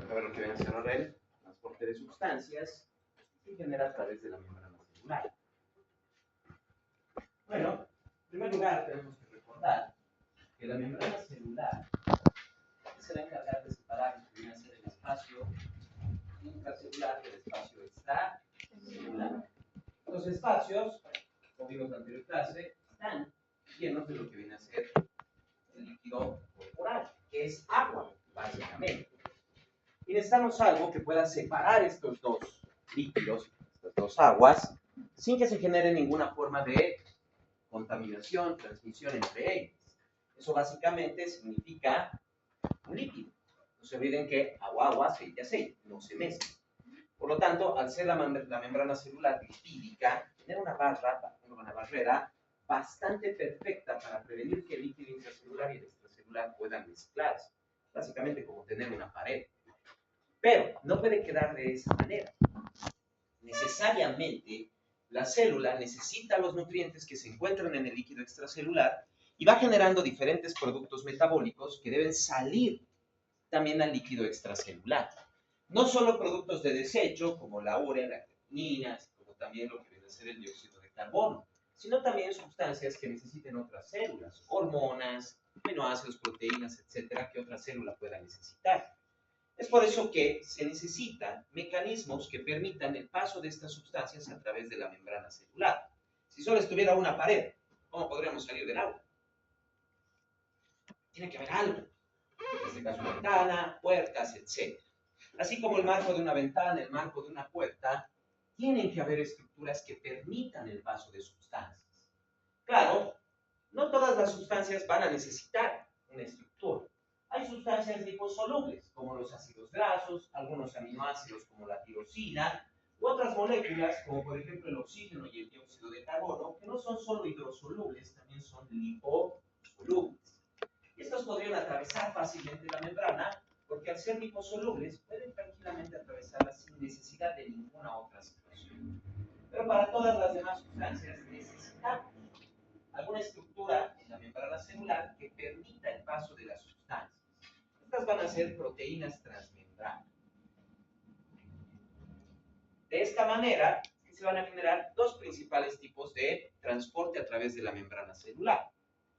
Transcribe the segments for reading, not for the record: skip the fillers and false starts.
que ver lo que viene a ser ahora el transporte de sustancias y genera a través de la membrana celular. Bueno, en primer lugar tenemos que recordar que la membrana celular se va a encargar de separar lo que viene a ser el espacio intracelular del espacio extracelular. Los espacios, como vimos en la anterior clase, están llenos de lo que viene a ser el líquido corporal, que es agua, básicamente. Y necesitamos algo que pueda separar estos dos líquidos, estas dos aguas, sin que se genere ninguna forma de contaminación, transmisión entre ellas. Eso básicamente significa un líquido. No se olviden que agua, aceite, aceite, no se mezclan. Por lo tanto, al ser la membrana celular lipídica, tiene una barrera bastante perfecta para prevenir que el líquido intracelular y el extracelular puedan mezclarse. Básicamente como tener una pared. Pero no puede quedar de esa manera. Necesariamente, la célula necesita los nutrientes que se encuentran en el líquido extracelular y va generando diferentes productos metabólicos que deben salir también al líquido extracelular. No solo productos de desecho, como la urea, las creatininas, como también lo que viene a ser el dióxido de carbono, sino también sustancias que necesiten otras células, hormonas, aminoácidos, proteínas, etcétera, que otra célula pueda necesitar. Es por eso que se necesitan mecanismos que permitan el paso de estas sustancias a través de la membrana celular. Si solo estuviera una pared, ¿cómo podríamos salir del agua? Tiene que haber algo. En este caso, una ventana, puertas, etc. Así como el marco de una ventana, el marco de una puerta, tienen que haber estructuras que permitan el paso de sustancias. Claro, no todas las sustancias van a necesitar una estructura. Hay sustancias liposolubles, como los ácidos grasos, algunos aminoácidos como la tirosina, u otras moléculas, como por ejemplo el oxígeno y el dióxido de carbono, que no son solo hidrosolubles, también son liposolubles. Estos podrían atravesar fácilmente la membrana, porque al ser liposolubles pueden tranquilamente atravesarla sin necesidad de ninguna otra situación. Pero para todas las demás sustancias necesitamos alguna estructura en la membrana celular que permita el paso de las sustancias. Estas van a ser proteínas transmembrana. De esta manera se van a generar dos principales tipos de transporte a través de la membrana celular: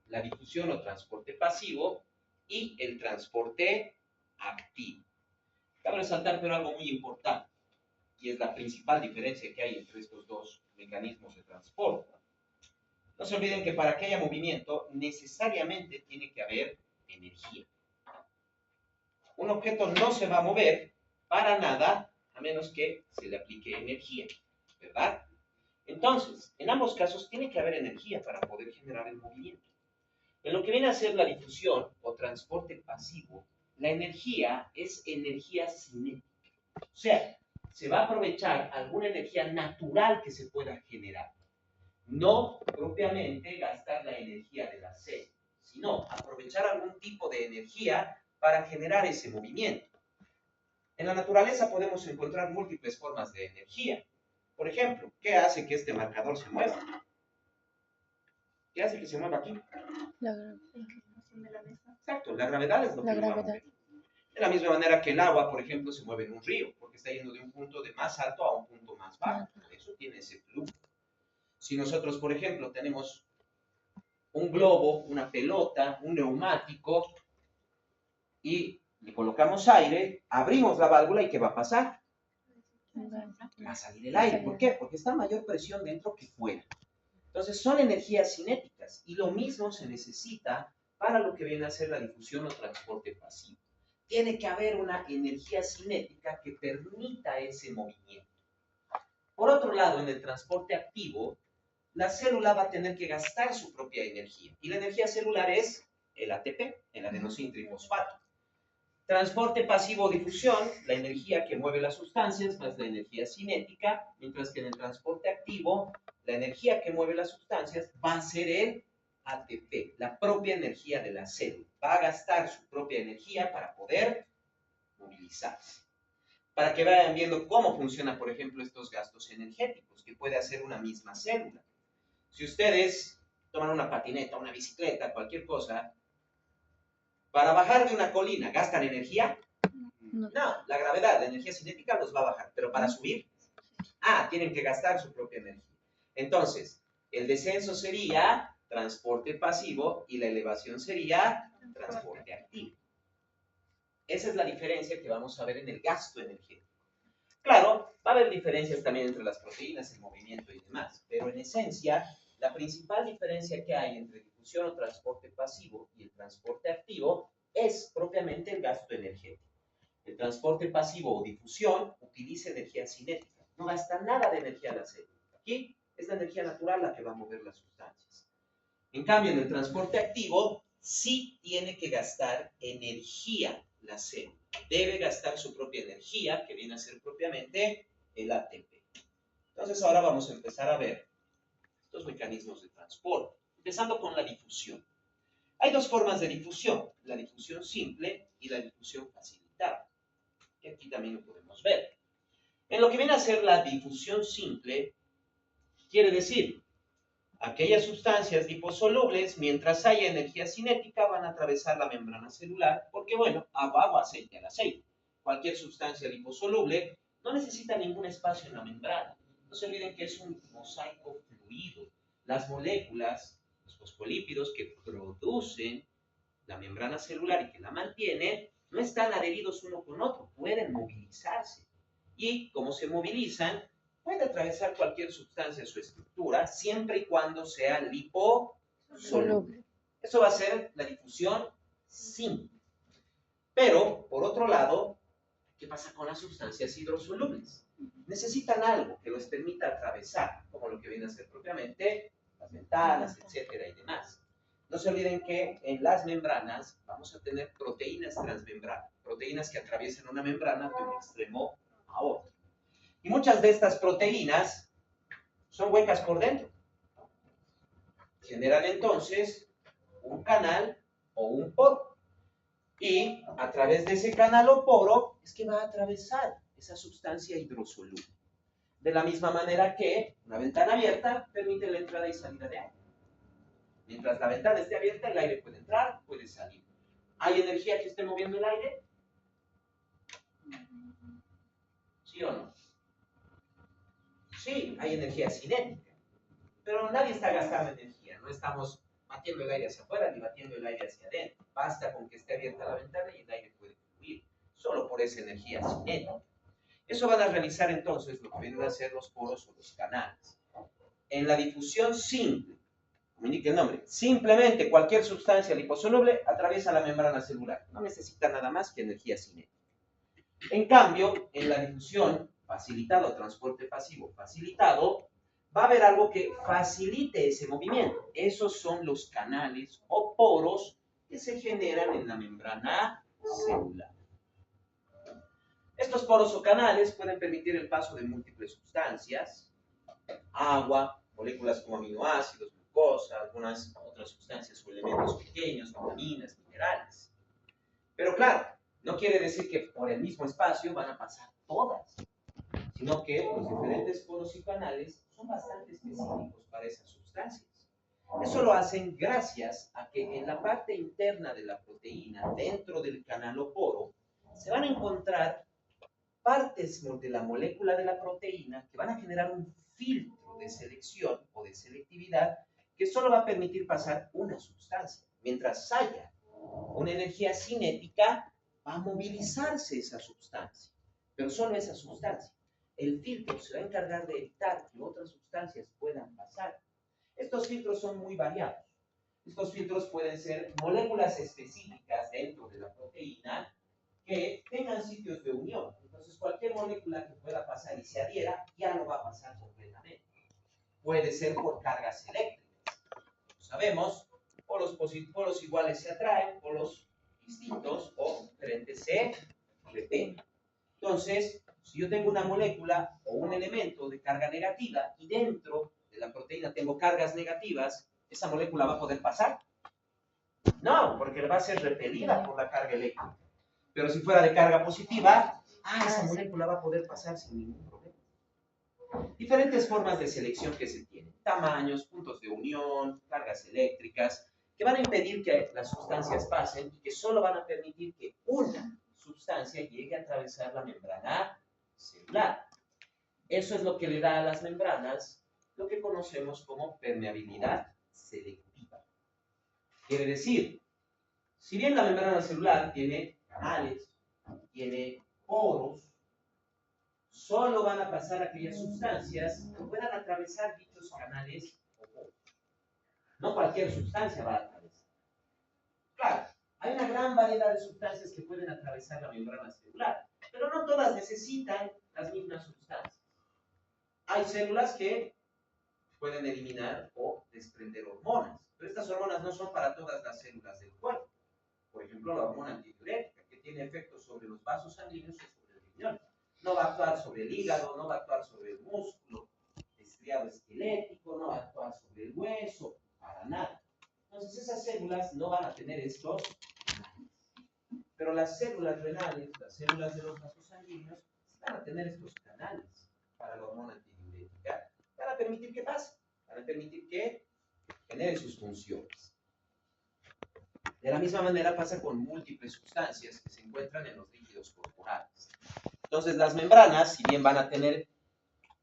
la difusión o transporte pasivo y el transporte activo. Cabe resaltar pero algo muy importante, y es la principal diferencia que hay entre estos dos mecanismos de transporte. No se olviden que para que haya movimiento necesariamente tiene que haber energía. Un objeto no se va a mover para nada a menos que se le aplique energía, ¿verdad? Entonces, en ambos casos tiene que haber energía para poder generar el movimiento. En lo que viene a ser la difusión o transporte pasivo, la energía es energía cinética. O sea, se va a aprovechar alguna energía natural que se pueda generar. No propiamente gastar la energía de la célula, sino aprovechar algún tipo de energía para generar ese movimiento. En la naturaleza podemos encontrar múltiples formas de energía. Por ejemplo, ¿qué hace que este marcador se mueva? ¿Qué hace que se mueva aquí? La inclinación de la mesa. Exacto, la gravedad es lo que lo va a mover. De la misma manera que el agua, por ejemplo, se mueve en un río, porque está yendo de un punto de más alto a un punto más bajo. Por eso tiene ese flujo. Si nosotros, por ejemplo, tenemos un globo, una pelota, un neumático, y le colocamos aire, abrimos la válvula y ¿qué va a pasar? Va a salir el aire. ¿Por qué? Porque está a mayor presión dentro que fuera. Entonces son energías cinéticas y lo mismo se necesita para lo que viene a ser la difusión o transporte pasivo. Tiene que haber una energía cinética que permita ese movimiento. Por otro lado, en el transporte activo, la célula va a tener que gastar su propia energía. Y la energía celular es el ATP, el adenosín trifosfato. Transporte pasivo o difusión, la energía que mueve las sustancias más la energía cinética, mientras que en el transporte activo, la energía que mueve las sustancias va a ser el ATP, la propia energía de la célula. Va a gastar su propia energía para poder movilizarse. Para que vayan viendo cómo funcionan, por ejemplo, estos gastos energéticos que puede hacer una misma célula. Si ustedes toman una patineta, una bicicleta, cualquier cosa, para bajar de una colina, ¿gastan energía? No, la gravedad, la energía cinética los va a bajar, pero para subir, tienen que gastar su propia energía. Entonces, el descenso sería transporte pasivo y la elevación sería transporte activo. Esa es la diferencia que vamos a ver en el gasto energético. Claro, va a haber diferencias también entre las proteínas, el movimiento y demás, pero en esencia, la principal diferencia que hay entre difusión o transporte pasivo y el transporte activo es propiamente el gasto energético. El transporte pasivo o difusión utiliza energía cinética, no gasta nada de energía la célula. Aquí es la energía natural la que va a mover las sustancias. En cambio, en el transporte activo, sí tiene que gastar energía la célula. Debe gastar su propia energía, que viene a ser propiamente el ATP. Entonces, ahora vamos a empezar a ver estos mecanismos de transporte, empezando con la difusión. Hay dos formas de difusión, la difusión simple y la difusión facilitada, que aquí también lo podemos ver. En lo que viene a ser la difusión simple, quiere decir, aquellas sustancias liposolubles, mientras haya energía cinética, van a atravesar la membrana celular, porque bueno, agua o aceite al aceite. Cualquier sustancia liposoluble no necesita ningún espacio en la membrana. No se olviden que es un mosaico fluido. Las moléculas, los fosfolípidos que producen la membrana celular y que la mantienen, no están adheridos uno con otro, pueden movilizarse. Y como se movilizan, puede atravesar cualquier sustancia de su estructura, siempre y cuando sea liposoluble. Eso va a ser la difusión simple. Pero, por otro lado, ¿qué pasa con las sustancias hidrosolubles? Necesitan algo que les permita atravesar, como lo que viene a ser propiamente las ventanas, etcétera y demás. No se olviden que en las membranas vamos a tener proteínas transmembranas, proteínas que atraviesan una membrana de un extremo a otro. Y muchas de estas proteínas son huecas por dentro. Generan entonces un canal o un poro. Y a través de ese canal o poro es que va a atravesar esa sustancia hidrosoluble. De la misma manera que una ventana abierta permite la entrada y salida de aire. Mientras la ventana esté abierta, el aire puede entrar, puede salir. ¿Hay energía que esté moviendo el aire? ¿Sí o no? Sí, hay energía cinética, pero nadie está gastando energía, no estamos batiendo el aire hacia afuera ni batiendo el aire hacia adentro. Basta con que esté abierta la ventana y el aire puede fluir, solo por esa energía cinética. Eso van a realizar entonces lo que vienen a ser los poros o los canales. En la difusión simple, como indica el nombre, simplemente cualquier sustancia liposoluble atraviesa la membrana celular, no necesita nada más que energía cinética. En cambio, en la difusión facilitado, transporte pasivo facilitado, va a haber algo que facilite ese movimiento. Esos son los canales o poros que se generan en la membrana celular. Estos poros o canales pueden permitir el paso de múltiples sustancias, agua, moléculas como aminoácidos, glucosa, algunas otras sustancias o elementos pequeños, vitaminas, minerales. Pero claro, no quiere decir que por el mismo espacio van a pasar todas, sino que los diferentes poros y canales son bastante específicos para esas sustancias. Eso lo hacen gracias a que en la parte interna de la proteína, dentro del canal o poro, se van a encontrar partes de la molécula de la proteína que van a generar un filtro de selección o de selectividad que solo va a permitir pasar una sustancia. Mientras haya una energía cinética, va a movilizarse esa sustancia, pero solo esa sustancia. El filtro se va a encargar de evitar que otras sustancias puedan pasar. Estos filtros son muy variados. Estos filtros pueden ser moléculas específicas dentro de la proteína que tengan sitios de unión. Entonces, cualquier molécula que pueda pasar y se adhiera, ya no va a pasar completamente. Puede ser por cargas eléctricas. Como sabemos, polos iguales se atraen, polos distintos o diferentes se repelen. Entonces, si yo tengo una molécula o un elemento de carga negativa y dentro de la proteína tengo cargas negativas, ¿esa molécula va a poder pasar? No, porque va a ser repelida por la carga eléctrica. Pero si fuera de carga positiva, esa molécula va a poder pasar sin ningún problema. Diferentes formas de selección que se tienen. Tamaños, puntos de unión, cargas eléctricas, que van a impedir que las sustancias pasen y que solo van a permitir que una sustancia llegue a atravesar la membrana celular. Eso es lo que le da a las membranas lo que conocemos como permeabilidad selectiva. Quiere decir, si bien la membrana celular tiene canales, tiene poros, solo van a pasar aquellas sustancias que puedan atravesar dichos canales o poros. No cualquier sustancia va a atravesar. Claro, hay una gran variedad de sustancias que pueden atravesar la membrana celular, pero no todas necesitan las mismas sustancias. Hay células que pueden eliminar o desprender hormonas, pero estas hormonas no son para todas las células del cuerpo. Por ejemplo, la hormona antidiurética, que tiene efectos sobre los vasos sanguíneos y sobre el riñón. No va a actuar sobre el hígado, no va a actuar sobre el músculo estriado esquelético, no va a actuar sobre el hueso, para nada. Entonces, esas células no van a tener estos canales. Pero las células renales, las células de los vasos sanguíneos, van a tener estos canales para la hormona antidiurética, para permitir que pase, para permitir que genere sus funciones. De la misma manera pasa con múltiples sustancias que se encuentran en los líquidos corporales. Entonces, las membranas, si bien van a tener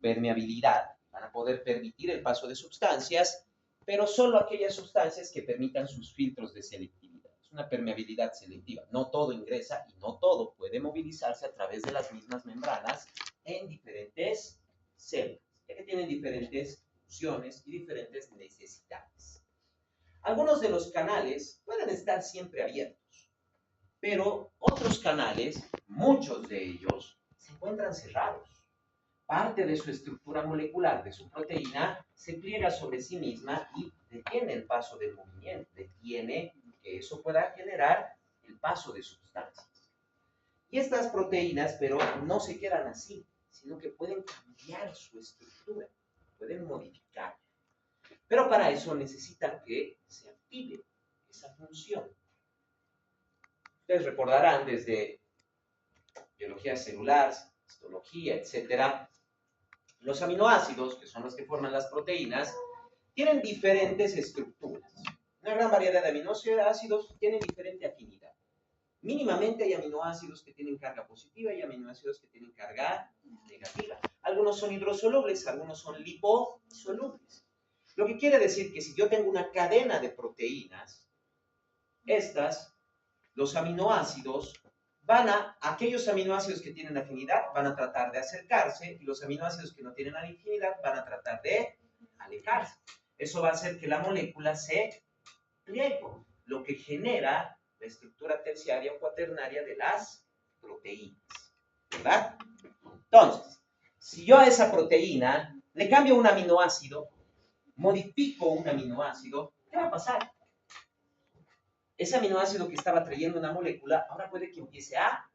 permeabilidad, van a poder permitir el paso de sustancias, pero solo aquellas sustancias que permitan sus filtros de selectividad. Es una permeabilidad selectiva. No todo ingresa y no todo puede movilizarse a través de las mismas membranas en diferentes células, ya que tienen diferentes funciones y diferentes necesidades. Algunos de los canales pueden estar siempre abiertos, pero otros canales, muchos de ellos, se encuentran cerrados. Parte de su estructura molecular, de su proteína, se pliega sobre sí misma y detiene el paso del movimiento, detiene que eso pueda generar el paso de sustancias. Y estas proteínas, pero no se quedan así, sino que pueden cambiar su estructura, pueden modificar. Pero para eso necesitan que se active esa función. Ustedes recordarán desde biología celular, histología, etcétera, los aminoácidos, que son los que forman las proteínas, tienen diferentes estructuras. Una gran variedad de aminoácidos tienen diferente afinidad. Mínimamente hay aminoácidos que tienen carga positiva y aminoácidos que tienen carga negativa. Algunos son hidrosolubles, algunos son liposolubles. Lo que quiere decir que si yo tengo una cadena de proteínas, los aminoácidos aquellos aminoácidos que tienen afinidad van a tratar de acercarse y los aminoácidos que no tienen afinidad van a tratar de alejarse. Eso va a hacer que la molécula se pliegue, lo que genera la estructura terciaria o cuaternaria de las proteínas, ¿verdad? Entonces, si yo a esa proteína le cambio un aminoácido, modifico un aminoácido, ¿qué va a pasar? Ese aminoácido que estaba trayendo una molécula, ahora puede que empiece a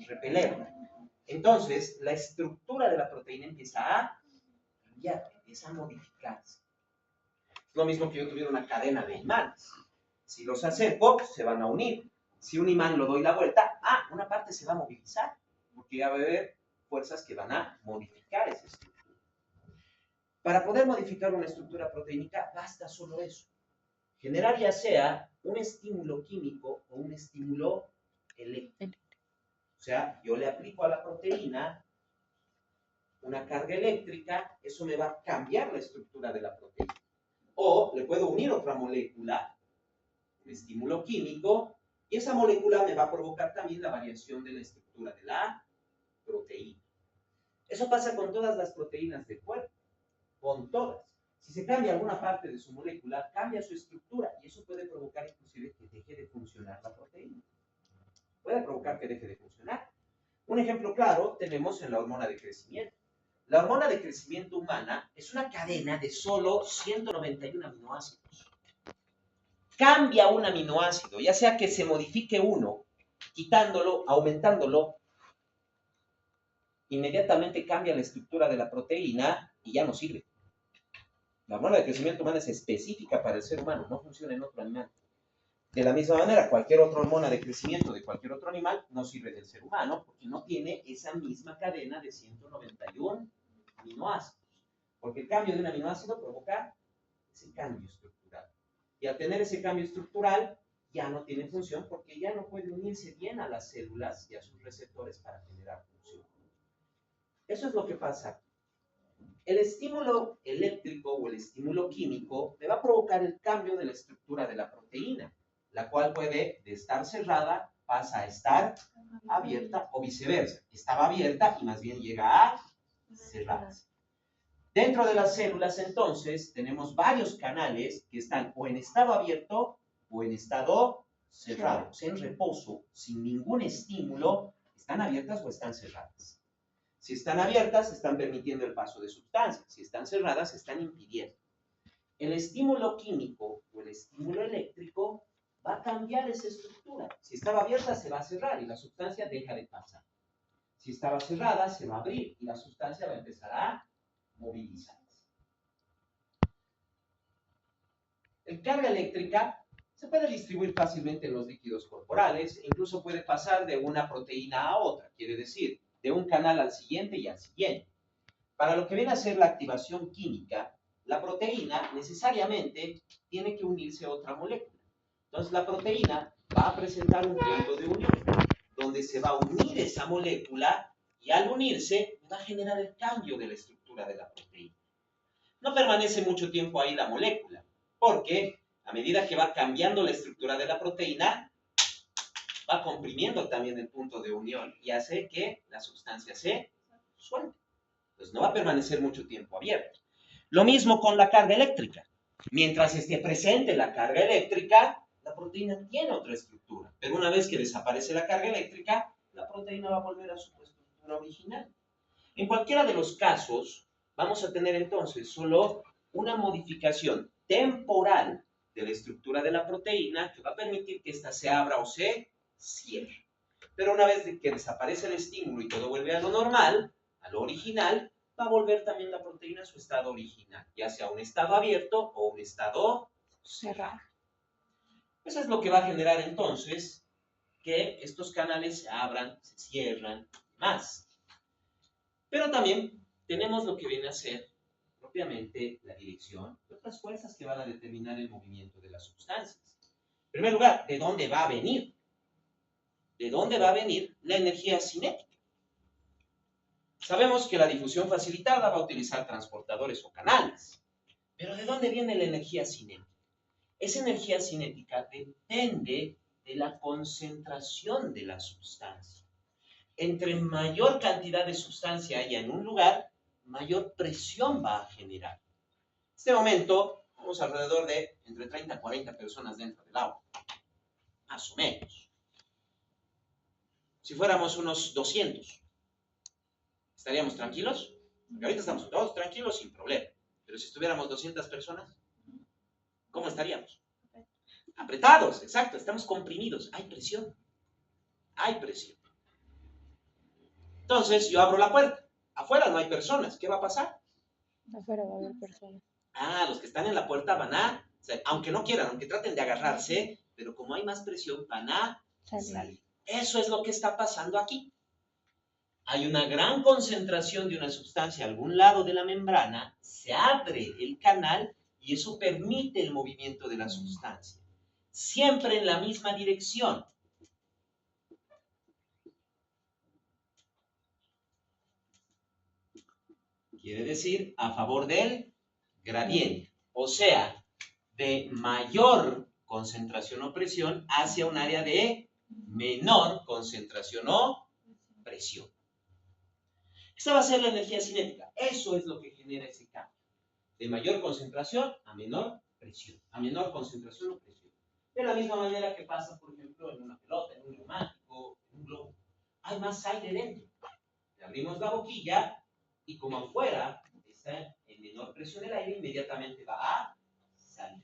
repelerla. Entonces, la estructura de la proteína empieza a cambiar, empieza a modificarse. Es lo mismo que yo tuviera una cadena de imanes. Si los acerco, se van a unir. Si un imán lo doy la vuelta, una parte se va a movilizar, porque ya va a haber fuerzas que van a modificar esa estructura. Para poder modificar una estructura proteínica, basta solo eso. Generar ya sea un estímulo químico o un estímulo eléctrico. O sea, yo le aplico a la proteína una carga eléctrica, eso me va a cambiar la estructura de la proteína. O le puedo unir otra molécula, un estímulo químico, y esa molécula me va a provocar también la variación de la estructura de la proteína. Eso pasa con todas las proteínas del cuerpo, con todas. Si se cambia alguna parte de su molécula, cambia su estructura y eso puede provocar inclusive que deje de funcionar la proteína. Puede provocar que deje de funcionar. Un ejemplo claro tenemos en la hormona de crecimiento. La hormona de crecimiento humana es una cadena de solo 191 aminoácidos. Cambia un aminoácido, ya sea que se modifique uno, quitándolo, aumentándolo, inmediatamente cambia la estructura de la proteína y ya no sirve. La hormona de crecimiento humano es específica para el ser humano, no funciona en otro animal. De la misma manera, cualquier otra hormona de crecimiento de cualquier otro animal no sirve del ser humano porque no tiene esa misma cadena de 191 aminoácidos. Porque el cambio de un aminoácido provoca ese cambio estructural. Y al tener ese cambio estructural, ya no tiene función porque ya no puede unirse bien a las células y a sus receptores para generar función. Eso es lo que pasa. El estímulo eléctrico o el estímulo químico le va a provocar el cambio de la estructura de la proteína, la cual puede, de estar cerrada, pasa a estar abierta o viceversa. Estaba abierta y más bien llega a cerrarse. Dentro de las células, entonces, tenemos varios canales que están o en estado abierto o en estado cerrado, o sea, en reposo, sin ningún estímulo, están abiertas o están cerradas. Si están abiertas, están permitiendo el paso de sustancias. Si están cerradas, están impidiendo. El estímulo químico o el estímulo eléctrico va a cambiar esa estructura. Si estaba abierta, se va a cerrar y la sustancia deja de pasar. Si estaba cerrada, se va a abrir y la sustancia va a empezar a movilizarse. La carga eléctrica se puede distribuir fácilmente en los líquidos corporales e incluso puede pasar de una proteína a otra, quiere decir, de un canal al siguiente y al siguiente. Para lo que viene a ser la activación química, la proteína necesariamente tiene que unirse a otra molécula. Entonces la proteína va a presentar un punto de unión, donde se va a unir esa molécula y al unirse va a generar el cambio de la estructura de la proteína. No permanece mucho tiempo ahí la molécula, porque a medida que va cambiando la estructura de la proteína, va comprimiendo también el punto de unión y hace que la sustancia se suelte. Pues no va a permanecer mucho tiempo abierto. Lo mismo con la carga eléctrica. Mientras esté presente la carga eléctrica, la proteína tiene otra estructura. Pero una vez que desaparece la carga eléctrica, la proteína va a volver a su estructura original. En cualquiera de los casos, vamos a tener entonces solo una modificación temporal de la estructura de la proteína que va a permitir que ésta se abra o se cierre. Pero una vez que desaparece el estímulo y todo vuelve a lo normal, a lo original, va a volver también la proteína a su estado original, ya sea un estado abierto o un estado cerrado. Eso es lo que va a generar entonces que estos canales se abran, se cierran más. Pero también tenemos lo que viene a ser propiamente la dirección y otras fuerzas que van a determinar el movimiento de las sustancias. En primer lugar, ¿de dónde va a venir? ¿De dónde va a venir la energía cinética? Sabemos que la difusión facilitada va a utilizar transportadores o canales. Pero ¿de dónde viene la energía cinética? Esa energía cinética depende de la concentración de la sustancia. Entre mayor cantidad de sustancia haya en un lugar, mayor presión va a generar. En este momento, tenemos alrededor de entre 30 a 40 personas dentro del agua. Más o menos. Si fuéramos unos 200, ¿estaríamos tranquilos? Porque ahorita estamos todos tranquilos sin problema. Pero si estuviéramos 200 personas, ¿cómo estaríamos? Apretados, exacto, estamos comprimidos. Hay presión. Hay presión. Entonces, yo abro la puerta. Afuera no hay personas. ¿Qué va a pasar? Afuera va a haber personas. Los que están en la puerta van a, o sea, aunque no quieran, aunque traten de agarrarse, pero como hay más presión, van a salir. Eso es lo que está pasando aquí. Hay una gran concentración de una sustancia a algún lado de la membrana, se abre el canal y eso permite el movimiento de la sustancia. Siempre en la misma dirección. Quiere decir a favor del gradiente. O sea, de mayor concentración o presión hacia un área de menor concentración o presión. Esa va a ser la energía cinética. Eso es lo que genera ese cambio. De mayor concentración a menor presión. A menor concentración o presión. De la misma manera que pasa, por ejemplo, en una pelota, en un neumático, en un globo. Hay más aire dentro. Le abrimos la boquilla y como afuera está en menor presión el aire, inmediatamente va a salir.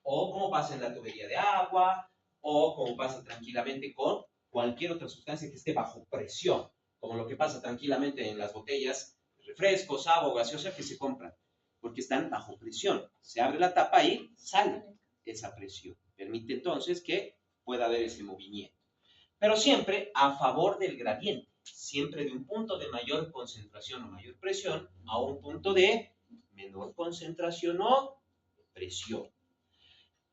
O como pasa en la tubería de agua, o como pasa tranquilamente con cualquier otra sustancia que esté bajo presión, como lo que pasa tranquilamente en las botellas de refrescos, agua, gaseosa que se compran, porque están bajo presión. Se abre la tapa y sale esa presión. Permite entonces que pueda haber ese movimiento. Pero siempre a favor del gradiente, siempre de un punto de mayor concentración o mayor presión a un punto de menor concentración o presión.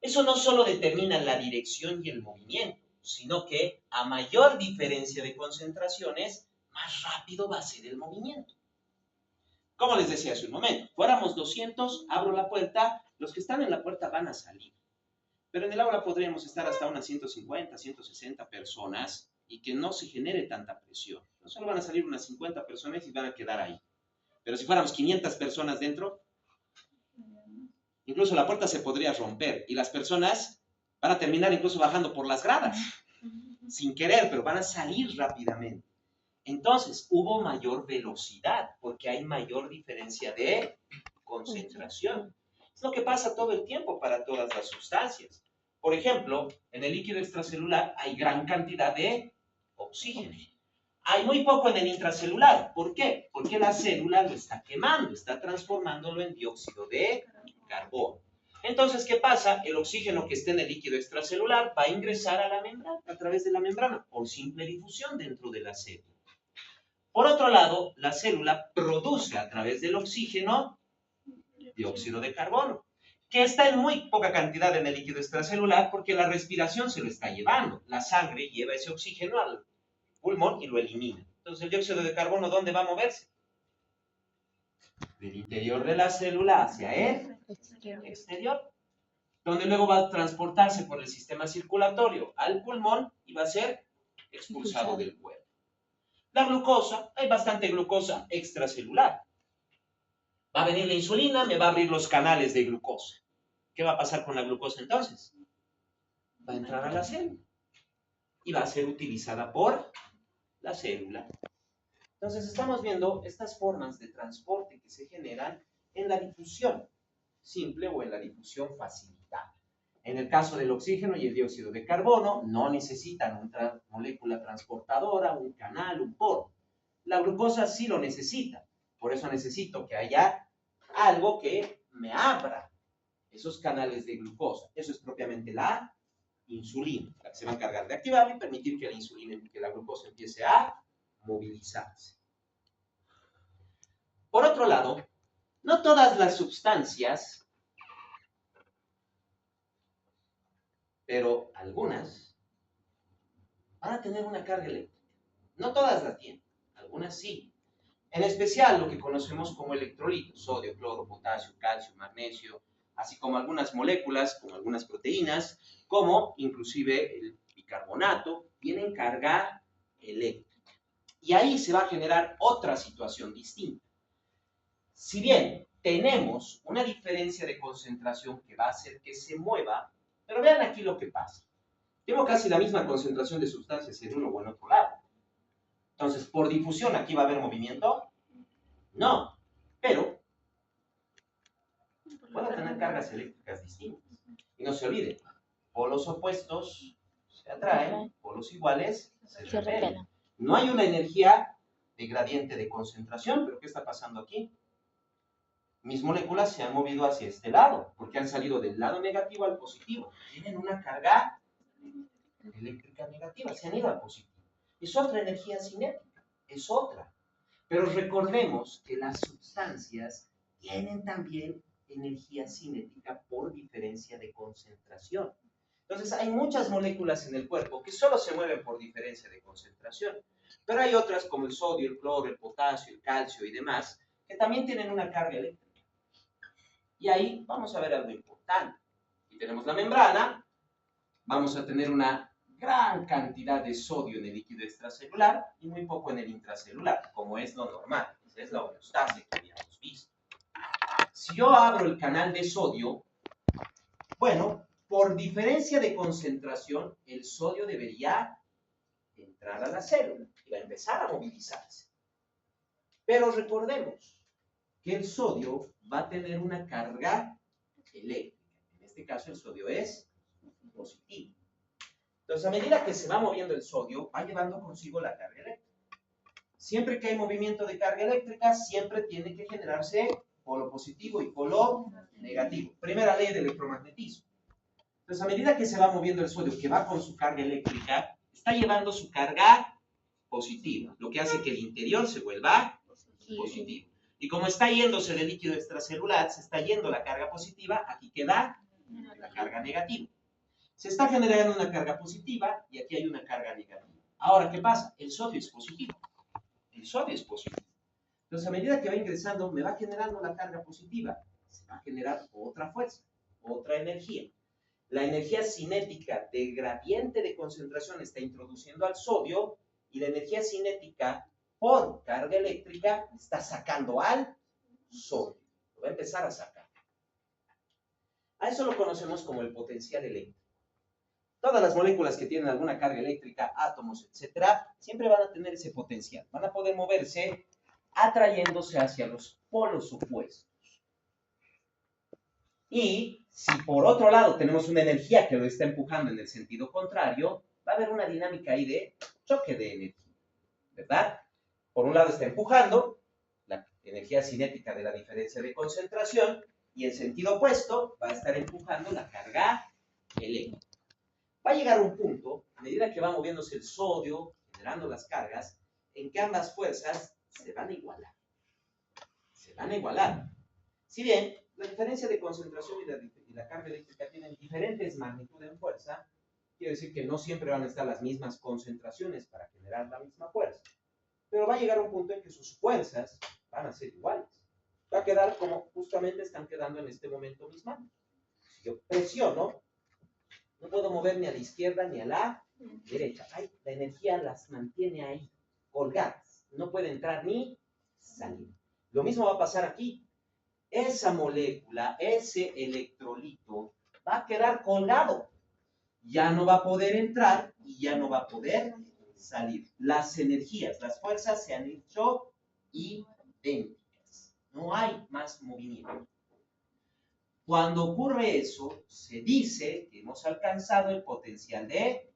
Eso no solo determina la dirección y el movimiento, sino que a mayor diferencia de concentraciones, más rápido va a ser el movimiento. Como les decía hace un momento, fuéramos 200, abro la puerta, los que están en la puerta van a salir. Pero en el aula podríamos estar hasta unas 150, 160 personas y que no se genere tanta presión. No solo van a salir unas 50 personas y van a quedar ahí. Pero si fuéramos 500 personas dentro, incluso la puerta se podría romper y las personas van a terminar incluso bajando por las gradas, sin querer, pero van a salir rápidamente. Entonces, hubo mayor velocidad porque hay mayor diferencia de concentración. Es lo que pasa todo el tiempo para todas las sustancias. Por ejemplo, en el líquido extracelular hay gran cantidad de oxígeno. Hay muy poco en el intracelular. ¿Por qué? Porque la célula lo está quemando, está transformándolo en dióxido de carbono. Entonces, ¿qué pasa? El oxígeno que está en el líquido extracelular va a ingresar a la membrana, a través de la membrana, por simple difusión dentro de la célula. Por otro lado, la célula produce a través del oxígeno dióxido de carbono, que está en muy poca cantidad en el líquido extracelular porque la respiración se lo está llevando. La sangre lleva ese oxígeno al pulmón y lo elimina. Entonces, el dióxido de carbono, ¿dónde va a moverse? Del interior de la célula hacia el exterior, donde luego va a transportarse por el sistema circulatorio al pulmón y va a ser expulsado del cuerpo. La glucosa, hay bastante glucosa extracelular. Va a venir la insulina, me va a abrir los canales de glucosa. ¿Qué va a pasar con la glucosa entonces? Va a entrar a la célula y va a ser utilizada por la célula. Entonces estamos viendo estas formas de transporte que se generan en la difusión simple o en la difusión facilitada. En el caso del oxígeno y el dióxido de carbono, no necesitan una molécula transportadora, un canal, un poro. La glucosa sí lo necesita. Por eso necesito que haya algo que me abra esos canales de glucosa. Eso es propiamente la insulina, la que se va a encargar de activarlo y permitir que la insulina, que la glucosa empiece a movilizarse. Por otro lado, no todas las sustancias, pero algunas, van a tener una carga eléctrica. No todas la tienen, algunas sí. En especial lo que conocemos como electrolitos, sodio, cloro, potasio, calcio, magnesio, así como algunas moléculas, como algunas proteínas, como inclusive el bicarbonato, tienen carga eléctrica. Y ahí se va a generar otra situación distinta. Si bien tenemos una diferencia de concentración que va a hacer que se mueva, pero vean aquí lo que pasa. Tengo casi la misma concentración de sustancias en uno o en otro lado. Entonces, por difusión, ¿aquí va a haber movimiento? No, pero puedo tener cargas eléctricas distintas. Y no se olviden, polos opuestos se atraen, polos iguales se repelen. No hay una energía de gradiente de concentración, pero ¿qué está pasando aquí? Mis moléculas se han movido hacia este lado, porque han salido del lado negativo al positivo. Tienen una carga eléctrica negativa, se han ido al positivo. Es otra energía cinética, es otra. Pero recordemos que las sustancias tienen también energía cinética por diferencia de concentración. Entonces, hay muchas moléculas en el cuerpo que solo se mueven por diferencia de concentración. Pero hay otras como el sodio, el cloro, el potasio, el calcio y demás, que también tienen una carga eléctrica. Y ahí vamos a ver algo importante. Si tenemos la membrana, vamos a tener una gran cantidad de sodio en el líquido extracelular y muy poco en el intracelular, como es lo normal. Esa es la homeostasis que habíamos visto. Si yo abro el canal de sodio, bueno, por diferencia de concentración, el sodio debería entrar a la célula y va a empezar a movilizarse. Pero recordemos que el sodio va a tener una carga eléctrica. En este caso, el sodio es positivo. Entonces, a medida que se va moviendo el sodio, va llevando consigo la carga eléctrica. Siempre que hay movimiento de carga eléctrica, siempre tiene que generarse polo positivo y polo negativo. Primera ley del electromagnetismo. Entonces, a medida que se va moviendo el sodio, que va con su carga eléctrica, está llevando su carga positiva, lo que hace que el interior se vuelva positivo. Y como está yéndose del líquido extracelular, se está yendo la carga positiva, aquí queda La carga negativa. Se está generando una carga positiva y aquí hay una carga negativa. Ahora, ¿qué pasa? El sodio es positivo. El sodio es positivo. Entonces, a medida que va ingresando, me va generando la carga positiva. Se va a generar otra fuerza, otra energía. La energía cinética del gradiente de concentración está introduciendo al sodio y la energía cinética por carga eléctrica está sacando al sodio. Lo va a empezar a sacar. A eso lo conocemos como el potencial eléctrico. Todas las moléculas que tienen alguna carga eléctrica, átomos, etcétera, siempre van a tener ese potencial. Van a poder moverse atrayéndose hacia los polos opuestos. Y si por otro lado tenemos una energía que lo está empujando en el sentido contrario, va a haber una dinámica ahí de choque de energía, ¿verdad? Por un lado está empujando la energía cinética de la diferencia de concentración y en sentido opuesto va a estar empujando la carga eléctrica. Va a llegar un punto, a medida que va moviéndose el sodio, generando las cargas, en que ambas fuerzas se van a igualar. Se van a igualar. Si bien la diferencia de concentración y la carga eléctrica tienen diferentes magnitudes en fuerza, quiere decir que no siempre van a estar las mismas concentraciones para generar la misma fuerza. Pero va a llegar un punto en que sus fuerzas van a ser iguales. Va a quedar como justamente están quedando en este momento mis manos. Si yo presiono, no puedo mover ni a la izquierda ni a la derecha. Ay, la energía las mantiene ahí, colgadas. No puede entrar ni salir. Lo mismo va a pasar aquí. Esa molécula, ese electrolito, va a quedar colgado. Ya no va a poder entrar y ya no va a poder salir. Las energías, las fuerzas se han hecho idénticas. No hay más movimiento. Cuando ocurre eso, se dice que hemos alcanzado el potencial de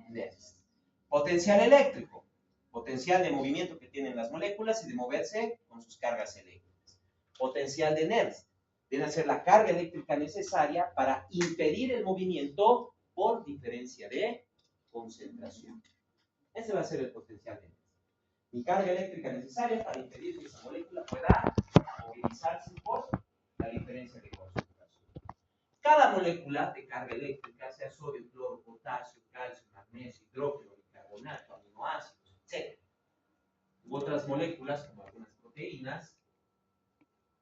Nernst. Potencial eléctrico, potencial de movimiento que tienen las moléculas y de moverse con sus cargas eléctricas. Potencial de Nernst, viene a ser la carga eléctrica necesaria para impedir el movimiento por diferencia de concentración. Ese va a ser el potencial de Nernst. Mi carga eléctrica necesaria para impedir que esa molécula pueda movilizarse por la diferencia de concentración. Cada molécula de carga eléctrica, sea sodio, cloro, potasio, calcio, magnesio, hidrógeno, bicarbonato, aminoácidos, etc. U otras moléculas, como algunas proteínas,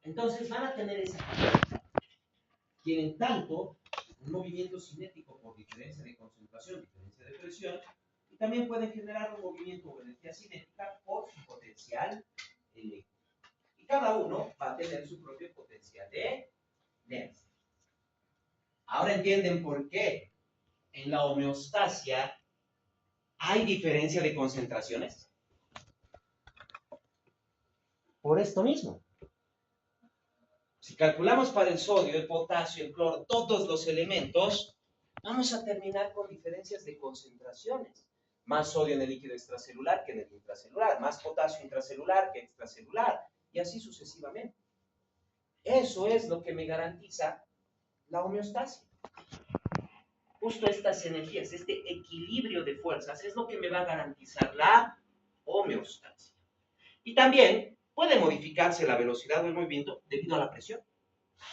entonces van a tener esa capacidad. Tienen tanto un movimiento cinético por diferencia de concentración, diferencia de presión, y también pueden generar un movimiento o energía cinética por su potencial eléctrico. Y cada uno va a tener su propio potencial de Nernst. Ahora entienden por qué en la homeostasia hay diferencia de concentraciones. Por esto mismo. Si calculamos para el sodio, el potasio, el cloro, todos los elementos, vamos a terminar con diferencias de concentraciones. Más sodio en el líquido extracelular que en el intracelular, más potasio intracelular que extracelular, y así sucesivamente. Eso es lo que me garantiza la homeostasia. Justo estas energías, este equilibrio de fuerzas es lo que me va a garantizar la homeostasia. Y también puede modificarse la velocidad del movimiento debido a la presión.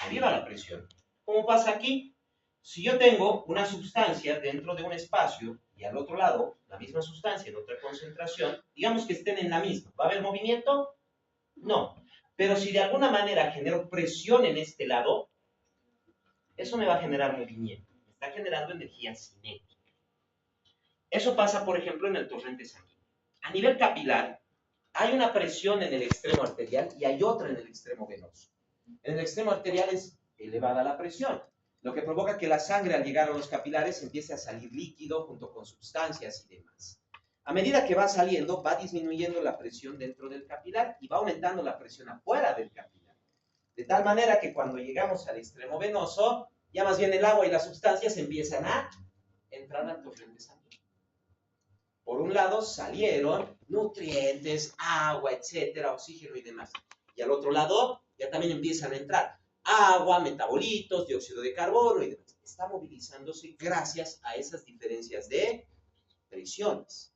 Debido a la presión. Como pasa aquí, si yo tengo una sustancia dentro de un espacio y al otro lado la misma sustancia en otra concentración, digamos que estén en la misma, ¿va a haber movimiento? No. Pero si de alguna manera genero presión en este lado, eso me va a generar movimiento. Me está generando energía cinética. Eso pasa, por ejemplo, en el torrente sanguíneo. A nivel capilar, hay una presión en el extremo arterial y hay otra en el extremo venoso. En el extremo arterial es elevada la presión, lo que provoca que la sangre al llegar a los capilares empiece a salir líquido junto con sustancias y demás. A medida que va saliendo, va disminuyendo la presión dentro del capilar y va aumentando la presión afuera del capilar. De tal manera que cuando llegamos al extremo venoso, ya más bien el agua y las sustancias empiezan a entrar al torrente sanguíneo. Por un lado salieron nutrientes, agua, etcétera, oxígeno y demás. Y al otro lado ya también empiezan a entrar agua, metabolitos, dióxido de carbono y demás. Está movilizándose gracias a esas diferencias de presiones.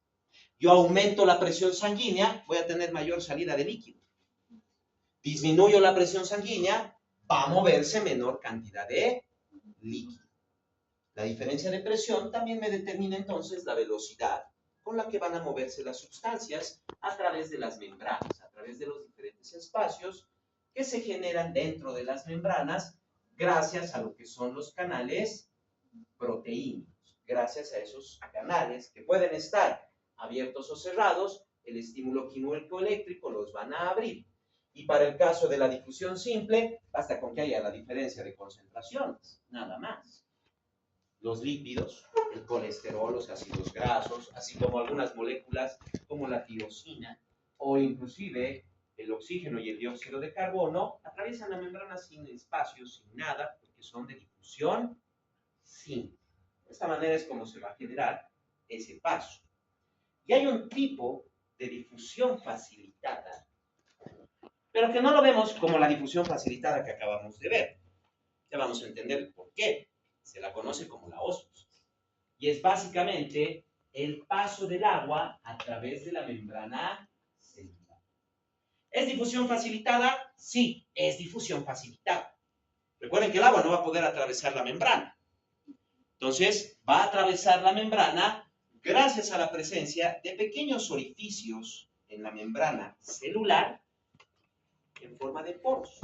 Yo aumento la presión sanguínea, voy a tener mayor salida de líquido. Disminuyo la presión sanguínea, va a moverse menor cantidad de líquido. La diferencia de presión también me determina entonces la velocidad con la que van a moverse las sustancias a través de las membranas, a través de los diferentes espacios que se generan dentro de las membranas gracias a lo que son los canales proteínicos. Gracias a esos canales que pueden estar abiertos o cerrados, el estímulo químico eléctrico los van a abrir. Y para el caso de la difusión simple, basta con que haya la diferencia de concentraciones, nada más. Los lípidos, el colesterol, los ácidos grasos, así como algunas moléculas como la tirosina o inclusive el oxígeno y el dióxido de carbono, atraviesan la membrana sin espacio, sin nada, porque son de difusión simple. De esta manera es como se va a generar ese paso. Y hay un tipo de difusión facilitada, pero que no lo vemos como la difusión facilitada que acabamos de ver. Ya vamos a entender por qué. Se la conoce como la ósmosis. Y es básicamente el paso del agua a través de la membrana celular. ¿Es difusión facilitada? Sí, es difusión facilitada. Recuerden que el agua no va a poder atravesar la membrana. Entonces, va a atravesar la membrana gracias a la presencia de pequeños orificios en la membrana celular en forma de poros.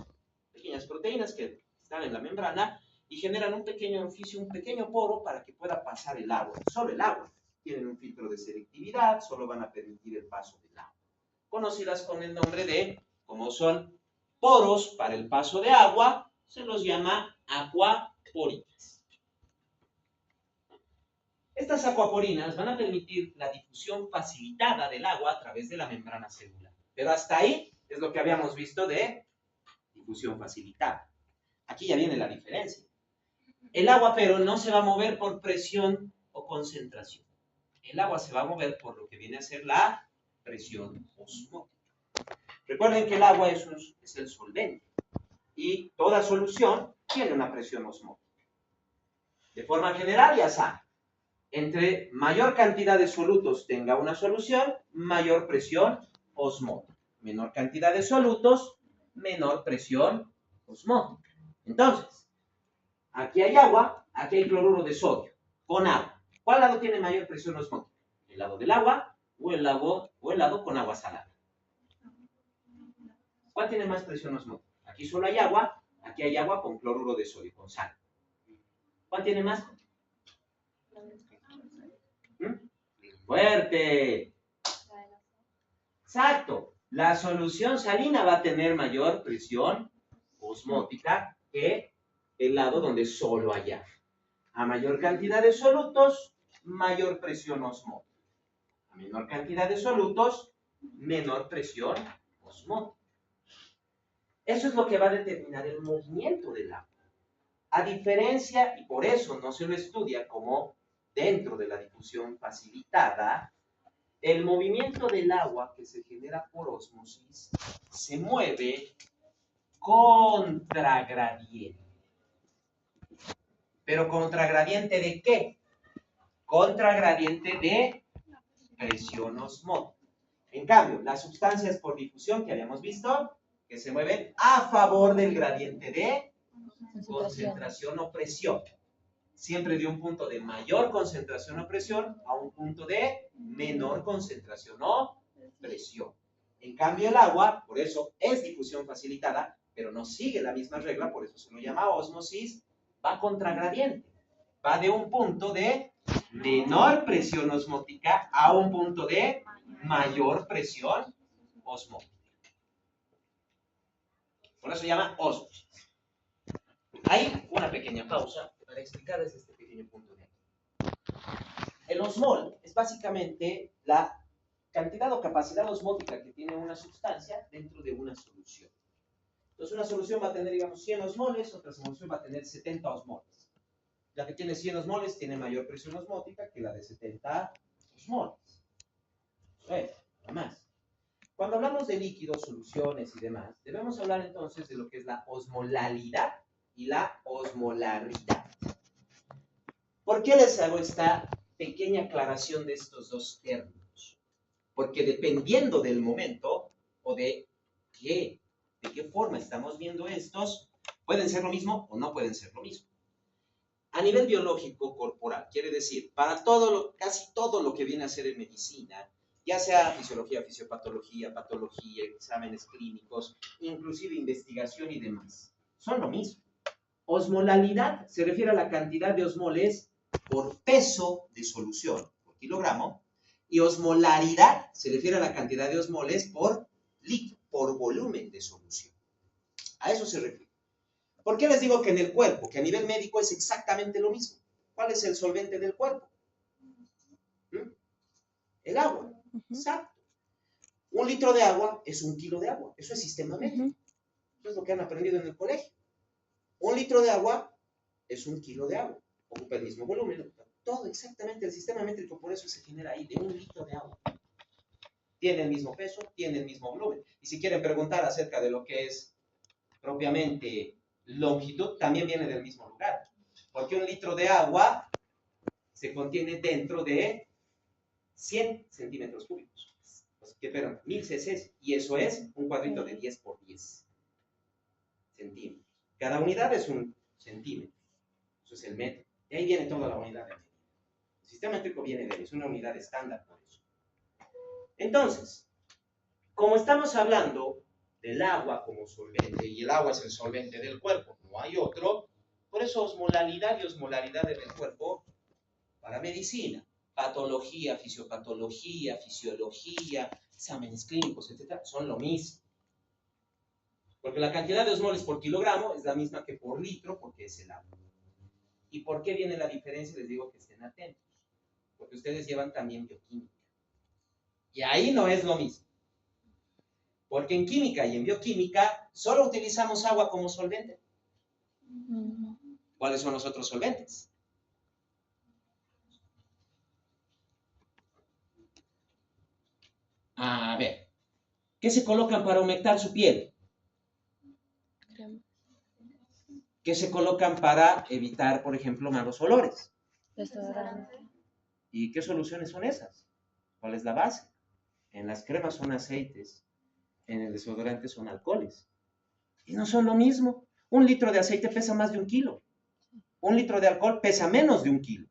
Pequeñas proteínas que están en la membrana y generan un pequeño orificio, un pequeño poro para que pueda pasar el agua. Solo el agua. Tienen un filtro de selectividad, solo van a permitir el paso del agua. Conocidas con el nombre de, como son poros para el paso de agua, se los llama acuaporinas. Estas acuaporinas van a permitir la difusión facilitada del agua a través de la membrana celular. Pero hasta ahí es lo que habíamos visto de difusión facilitada. Aquí ya viene la diferencia. El agua, pero, no se va a mover por presión o concentración. El agua se va a mover por lo que viene a ser la presión osmótica. Recuerden que el agua es el solvente y toda solución tiene una presión osmótica. De forma general, ya saben, entre mayor cantidad de solutos tenga una solución, mayor presión osmótica. Menor cantidad de solutos, menor presión osmótica. Entonces, aquí hay agua, aquí hay cloruro de sodio, con agua. ¿Cuál lado tiene mayor presión osmótica? ¿El lado del agua o el lado con agua salada? ¿Cuál tiene más presión osmótica? Aquí solo hay agua, aquí hay agua con cloruro de sodio, con sal. ¿Cuál tiene más? ¡Fuerte! Exacto. La solución salina va a tener mayor presión osmótica que el lado donde solo hay agua. A mayor cantidad de solutos, mayor presión osmótica. A menor cantidad de solutos, menor presión osmótica. Eso es lo que va a determinar el movimiento del agua. A diferencia, y por eso no se lo estudia como dentro de la difusión facilitada, el movimiento del agua que se genera por ósmosis se mueve contragradiente. ¿Pero contragradiente de qué? Contragradiente de presión osmótica. En cambio, las sustancias por difusión que habíamos visto, que se mueven a favor del gradiente de concentración o presión. Siempre de un punto de mayor concentración o presión a un punto de menor concentración o presión. En cambio, el agua, por eso es difusión facilitada, pero no sigue la misma regla, por eso se lo llama ósmosis, va contragradiente. Va de un punto de menor presión osmótica a un punto de mayor presión osmótica. Por eso se llama ósmosis. Hay una pequeña pausa para explicarles este pequeño punto de aquí. El osmol es básicamente la cantidad o capacidad osmótica que tiene una sustancia dentro de una solución. Entonces una solución va a tener, digamos, 100 osmoles, otra solución va a tener 70 osmoles. La que tiene 100 osmoles tiene mayor presión osmótica que la de 70 osmoles. Bueno, nada más. Cuando hablamos de líquidos, soluciones y demás, debemos hablar entonces de lo que es la osmolalidad y la osmolaridad. ¿Por qué les hago esta pequeña aclaración de estos dos términos? Porque dependiendo del momento o de qué forma estamos viendo estos, pueden ser lo mismo o no pueden ser lo mismo. A nivel biológico corporal, quiere decir, para todo casi todo lo que viene a ser en medicina, ya sea fisiología, fisiopatología, patología, exámenes clínicos, inclusive investigación y demás, son lo mismo. Osmolalidad se refiere a la cantidad de osmoles por peso de solución, por kilogramo, y osmolaridad se refiere a la cantidad de osmoles por litro, por volumen de solución. A eso se refiere. ¿Por qué les digo que en el cuerpo, que a nivel médico es exactamente lo mismo? ¿Cuál es el solvente del cuerpo? El agua. Exacto. 1 litro de agua es 1 kilo de agua. Eso es sistema métrico. Eso es lo que han aprendido en el colegio. 1 litro de agua es 1 kilo de agua. Ocupa el mismo volumen. Todo exactamente el sistema métrico, por eso se genera ahí de 1 litro de agua. Tiene el mismo peso, tiene el mismo volumen. Y si quieren preguntar acerca de lo que es propiamente longitud, también viene del mismo lugar. Porque 1 litro de agua se contiene dentro de 100 centímetros cúbicos. Perdón, 1000 cc. Y eso es un cuadrito de 10 por 10 centímetros. Cada unidad es 1 centímetro. Eso es el metro. De ahí viene toda la unidad de medida. El sistema métrico viene de ahí. Es una unidad estándar por eso. Entonces, como estamos hablando del agua como solvente, y el agua es el solvente del cuerpo, no hay otro, por eso osmolalidad y osmolaridad en el cuerpo para medicina, patología, fisiopatología, fisiología, exámenes clínicos, etc., son lo mismo. Porque la cantidad de osmoles por kilogramo es la misma que por litro, porque es el agua. ¿Y por qué viene la diferencia? Les digo que estén atentos. Porque ustedes llevan también bioquímica. Y ahí no es lo mismo. Porque en química y en bioquímica solo utilizamos agua como solvente. ¿Cuáles son los otros solventes? A ver, ¿qué se colocan para humectar su piel? ¿Qué se colocan para evitar, por ejemplo, malos olores? Desodorante. ¿Y qué soluciones son esas? ¿Cuál es la base? En las cremas son aceites, en el desodorante son alcoholes. Y no son lo mismo. 1 litro de aceite pesa más de 1 kilo. 1 litro de alcohol pesa menos de 1 kilo.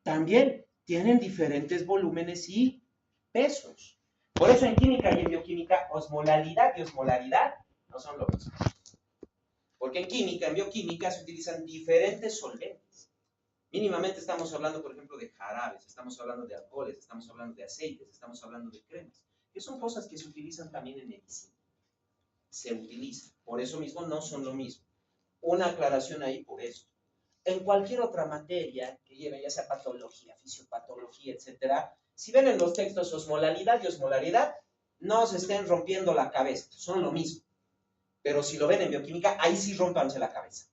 También tienen diferentes volúmenes y pesos. Por eso en química y en bioquímica, osmolalidad y osmolaridad no son lo mismo. Porque en química, en bioquímica se utilizan diferentes solventes. Mínimamente estamos hablando, por ejemplo, de jarabes, estamos hablando de alcoholes, estamos hablando de aceites, estamos hablando de cremas, que son cosas que se utilizan también en medicina. Se utilizan. Por eso mismo no son lo mismo. Una aclaración ahí por eso. En cualquier otra materia que lleve, ya sea patología, fisiopatología, etcétera, si ven en los textos osmolalidad y osmolaridad, no se estén rompiendo la cabeza, son lo mismo. Pero si lo ven en bioquímica, ahí sí rómpanse la cabeza.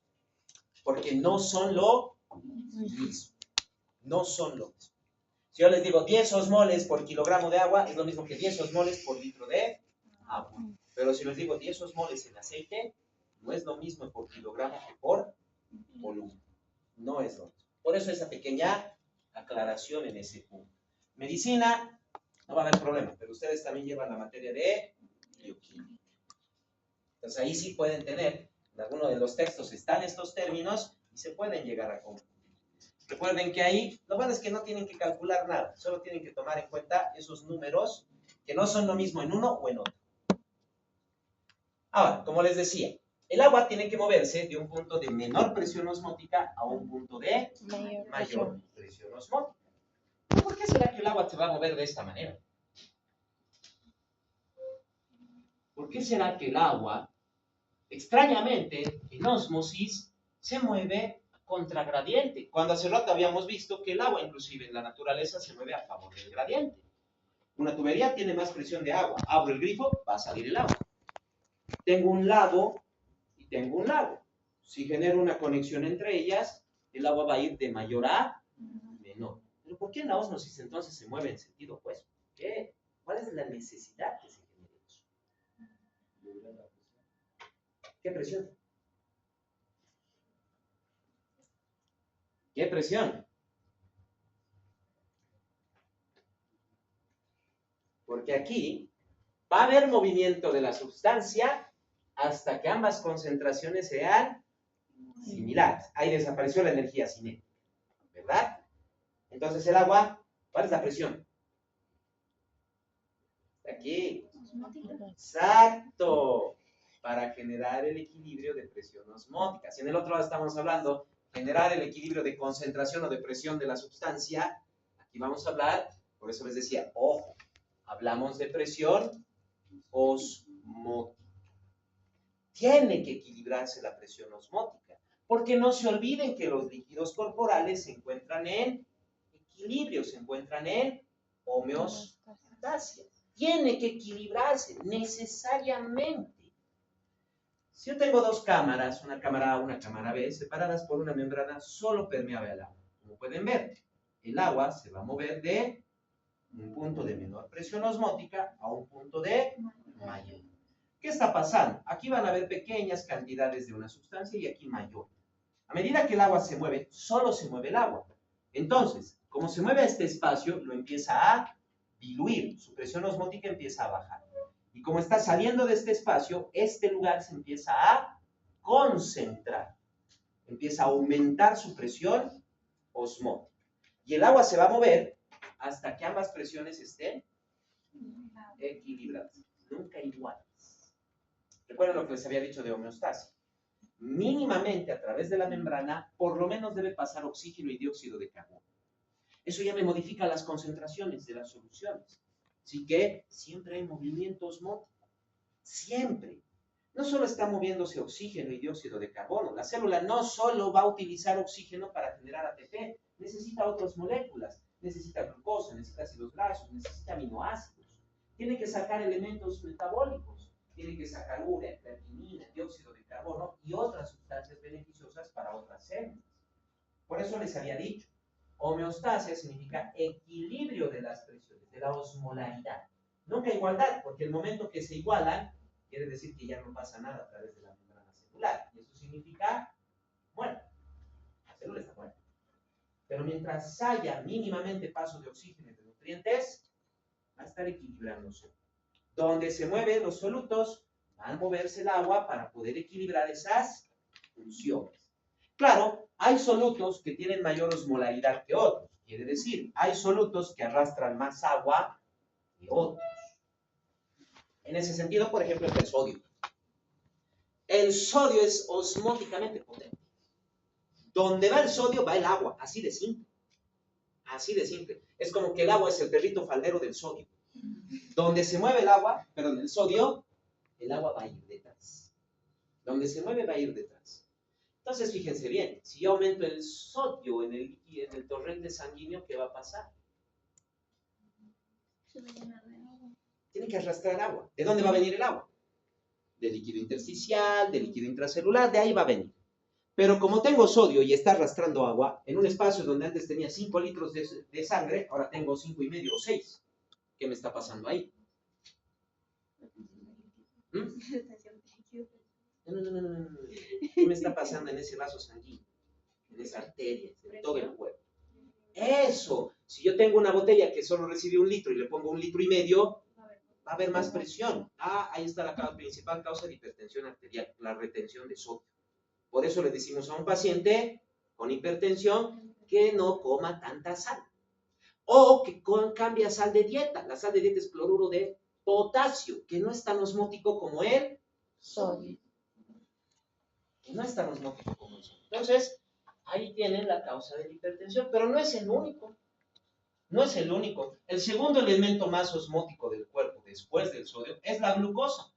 Porque no son lo mismo. No son lo mismo. Si yo les digo 10 osmoles por kilogramo de agua, es lo mismo que 10 osmoles por litro de agua. Pero si les digo 10 osmoles en aceite, no es lo mismo por kilogramo que por volumen. No es lo mismo. Por eso esa pequeña aclaración en ese punto. Medicina, no va a haber problema, pero ustedes también llevan la materia de bioquímica. Entonces ahí sí pueden tener, en alguno de los textos están estos términos y se pueden llegar a confundir. Recuerden que ahí, lo bueno es que no tienen que calcular nada, solo tienen que tomar en cuenta esos números que no son lo mismo en uno o en otro. Ahora, como les decía, el agua tiene que moverse de un punto de menor presión osmótica a un punto de mayor presión osmótica. ¿Por qué será que el agua se va a mover de esta manera? ¿Por qué será que el agua, extrañamente, en ósmosis, se mueve contragradiente? Cuando hace rato habíamos visto que el agua, inclusive en la naturaleza, se mueve a favor del gradiente. Una tubería tiene más presión de agua. Abro el grifo, va a salir el agua. Tengo un lago y tengo un lago. Si genero una conexión entre ellas, el agua va a ir de mayor a menor. ¿Pero por qué en la ósmosis entonces se mueve en sentido opuesto? ¿Cuál es la necesidad que se genere eso? ¿Qué presión? ¿Qué presión? Porque aquí va a haber movimiento de la sustancia hasta que ambas concentraciones sean similares. Ahí desapareció la energía cinética, ¿verdad? Entonces el agua, ¿cuál es la presión? Aquí. Exacto. Para generar el equilibrio de presión osmótica. Si en el otro lado estamos hablando generar el equilibrio de concentración o de presión de la sustancia, aquí vamos a hablar, por eso les decía, ojo, hablamos de presión osmótica. Tiene que equilibrarse la presión osmótica, porque no se olviden que los líquidos corporales se encuentran en equilibrio, se encuentran en homeostasia. Tiene que equilibrarse necesariamente. Si yo tengo dos cámaras, una cámara A, una cámara B, separadas por una membrana solo permeable al agua, como pueden ver, el agua se va a mover de un punto de menor presión osmótica a un punto de mayor. ¿Qué está pasando? Aquí van a haber pequeñas cantidades de una sustancia y aquí mayor. A medida que el agua se mueve, solo se mueve el agua. Entonces, como se mueve a este espacio, lo empieza a diluir, su presión osmótica empieza a bajar. Y como está saliendo de este espacio, este lugar se empieza a concentrar, empieza a aumentar su presión osmótica. Y el agua se va a mover hasta que ambas presiones estén equilibradas, nunca iguales. Recuerden lo que les había dicho de homeostasia. Mínimamente a través de la membrana, por lo menos debe pasar oxígeno y dióxido de carbono. Eso ya me modifica las concentraciones de las soluciones. Así que siempre hay movimiento osmótico. Siempre. No solo está moviéndose oxígeno y dióxido de carbono. La célula no solo va a utilizar oxígeno para generar ATP. Necesita otras moléculas. Necesita glucosa, necesita ácidos grasos, necesita aminoácidos. Tiene que sacar elementos metabólicos. Tiene que sacar urea, creatinina, dióxido de carbono y otras sustancias beneficiosas para otras células. Por eso les había dicho, homeostasia significa equilibrio de las presiones, de la osmolaridad. Nunca igualdad, porque el momento que se igualan, quiere decir que ya no pasa nada a través de la membrana celular. Y eso significa muerte. La célula está muerta. Pero mientras haya mínimamente paso de oxígeno y de nutrientes, va a estar equilibrándose. Donde se mueven los solutos, va a moverse el agua para poder equilibrar esas funciones. Claro, hay solutos que tienen mayor osmolaridad que otros. Quiere decir, hay solutos que arrastran más agua que otros. En ese sentido, por ejemplo, el sodio. El sodio es osmóticamente potente. Donde va el sodio, va el agua. Así de simple. Así de simple. Es como que el agua es el perrito faldero del sodio. Donde se mueve el agua, perdón, el sodio, el agua va a ir detrás. Donde se mueve va a ir detrás. Entonces, fíjense bien, si yo aumento el sodio en el torrente sanguíneo, ¿qué va a pasar? Se va a llenar de agua. Tiene que arrastrar agua. ¿De dónde va a venir el agua? Del líquido intersticial, del líquido intracelular, de ahí va a venir. Pero como tengo sodio y está arrastrando agua, en un espacio donde antes tenía 5 litros de sangre, ahora tengo 5,5 o 6. ¿Qué me está pasando ahí? ¿Mm? No. ¿Qué me está pasando en ese vaso sanguíneo? En esa arteria, en todo el cuerpo. Eso. Si yo tengo una botella que solo recibe 1 litro y le pongo 1,5 litros, va a haber más presión. Ahí está la principal causa de hipertensión arterial, la retención de sodio. Por eso le decimos a un paciente con hipertensión que no coma tanta sal. O que cambie a sal de dieta. La sal de dieta es cloruro de potasio, que no es tan osmótico como el sodio. Que no es tan osmótico como el sodio. Entonces, ahí tienen la causa de la hipertensión, pero no es el único. No es el único. El segundo elemento más osmótico del cuerpo después del sodio es la glucosa.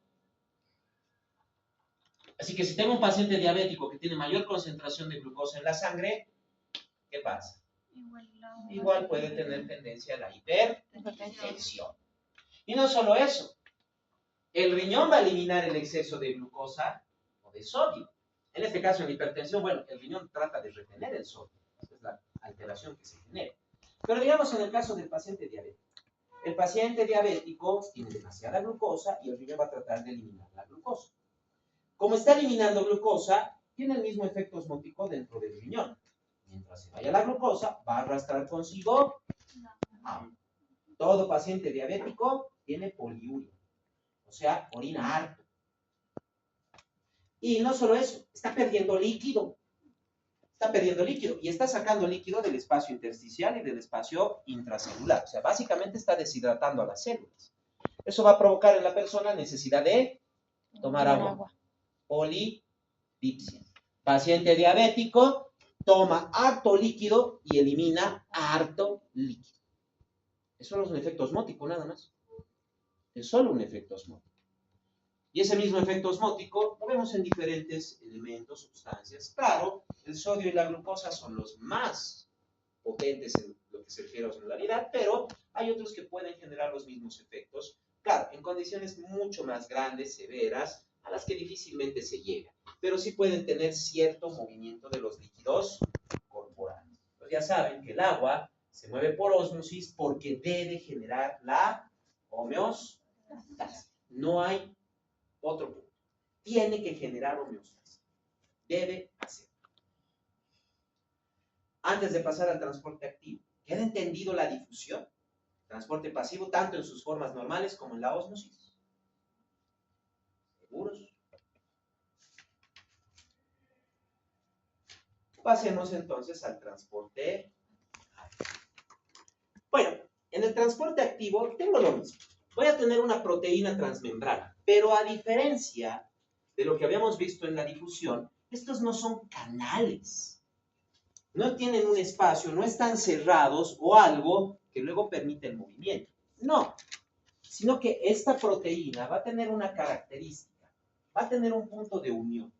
Así que si tengo un paciente diabético que tiene mayor concentración de glucosa en la sangre, ¿qué pasa? Igual puede tener tendencia a la hipertensión. Y no solo eso, el riñón va a eliminar el exceso de glucosa o de sodio. En este caso, en la hipertensión, bueno, el riñón trata de retener el sodio. Esa es la alteración que se genera. Pero digamos en el caso del paciente diabético. El paciente diabético tiene demasiada glucosa y el riñón va a tratar de eliminar la glucosa. Como está eliminando glucosa, tiene el mismo efecto osmótico dentro del riñón. Mientras se vaya la glucosa, va a arrastrar consigo agua. Todo paciente diabético tiene poliuria, o sea, orina harto. Y no solo eso, está perdiendo líquido. Está perdiendo líquido y está sacando líquido del espacio intersticial y del espacio intracelular. O sea, básicamente está deshidratando a las células. Eso va a provocar en la persona necesidad de tomar agua. Polidipsia. Paciente diabético toma harto líquido y elimina harto líquido. Eso no es un efecto osmótico, nada más. Es solo un efecto osmótico. Y ese mismo efecto osmótico lo vemos en diferentes elementos, sustancias. Claro, el sodio y la glucosa son los más potentes en lo que se refiere a osmolaridad, pero hay otros que pueden generar los mismos efectos. Claro, en condiciones mucho más grandes, severas, a las que difícilmente se llega, pero sí pueden tener cierto movimiento de los líquidos corporales. Pues ya saben que el agua se mueve por ósmosis porque debe generar la homeostasis. No hay otro punto. Tiene que generar homeostasis. Debe hacerlo. Antes de pasar al transporte activo, ¿queda entendido la difusión? Transporte pasivo, tanto en sus formas normales como en la ósmosis. ¿Seguros? Pasemos entonces al transporte activo. Bueno, en el transporte activo tengo lo mismo. Voy a tener una proteína transmembrana, pero a diferencia de lo que habíamos visto en la difusión, estos no son canales. No tienen un espacio, no están cerrados o algo que luego permite el movimiento. No, sino que esta proteína va a tener una característica, va a tener un punto de unión.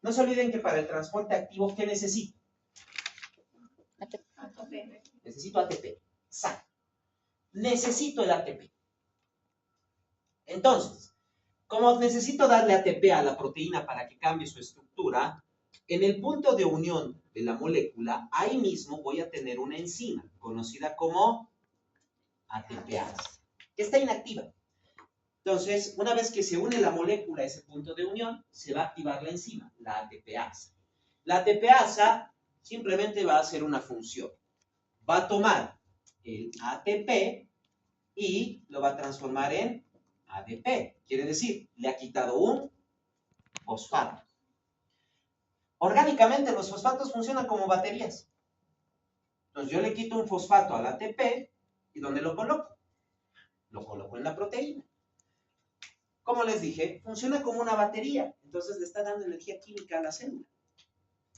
No se olviden que para el transporte activo, ¿qué necesito? ATP. Necesito ATP. Exacto. Necesito el ATP. Entonces, como necesito darle ATP a la proteína para que cambie su estructura, en el punto de unión de la molécula, ahí mismo voy a tener una enzima, conocida como ATPasa, que está inactiva. Entonces, una vez que se une la molécula a ese punto de unión, se va a activar la enzima, la ATPasa. La ATPasa simplemente va a hacer una función. Va a tomar el ATP y lo va a transformar en ADP. Quiere decir, le ha quitado un fosfato. Orgánicamente, los fosfatos funcionan como baterías. Entonces, yo le quito un fosfato al ATP y ¿dónde lo coloco? Lo coloco en la proteína. Como les dije, funciona como una batería. Entonces, le está dando energía química a la célula.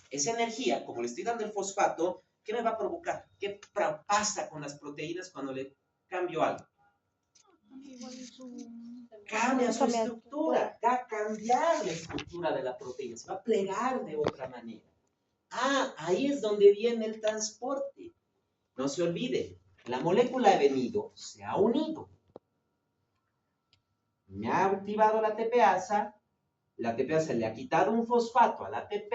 Esa energía, como le estoy dando el fosfato, ¿qué me va a provocar? ¿Qué pasa con las proteínas cuando le cambio algo? Cambia su estructura, va a cambiar la estructura de la proteína, se va a plegar de otra manera. Ahí es donde viene el transporte. No se olvide, la molécula ha venido, se ha unido. Me ha activado la ATPasa le ha quitado un fosfato al ATP,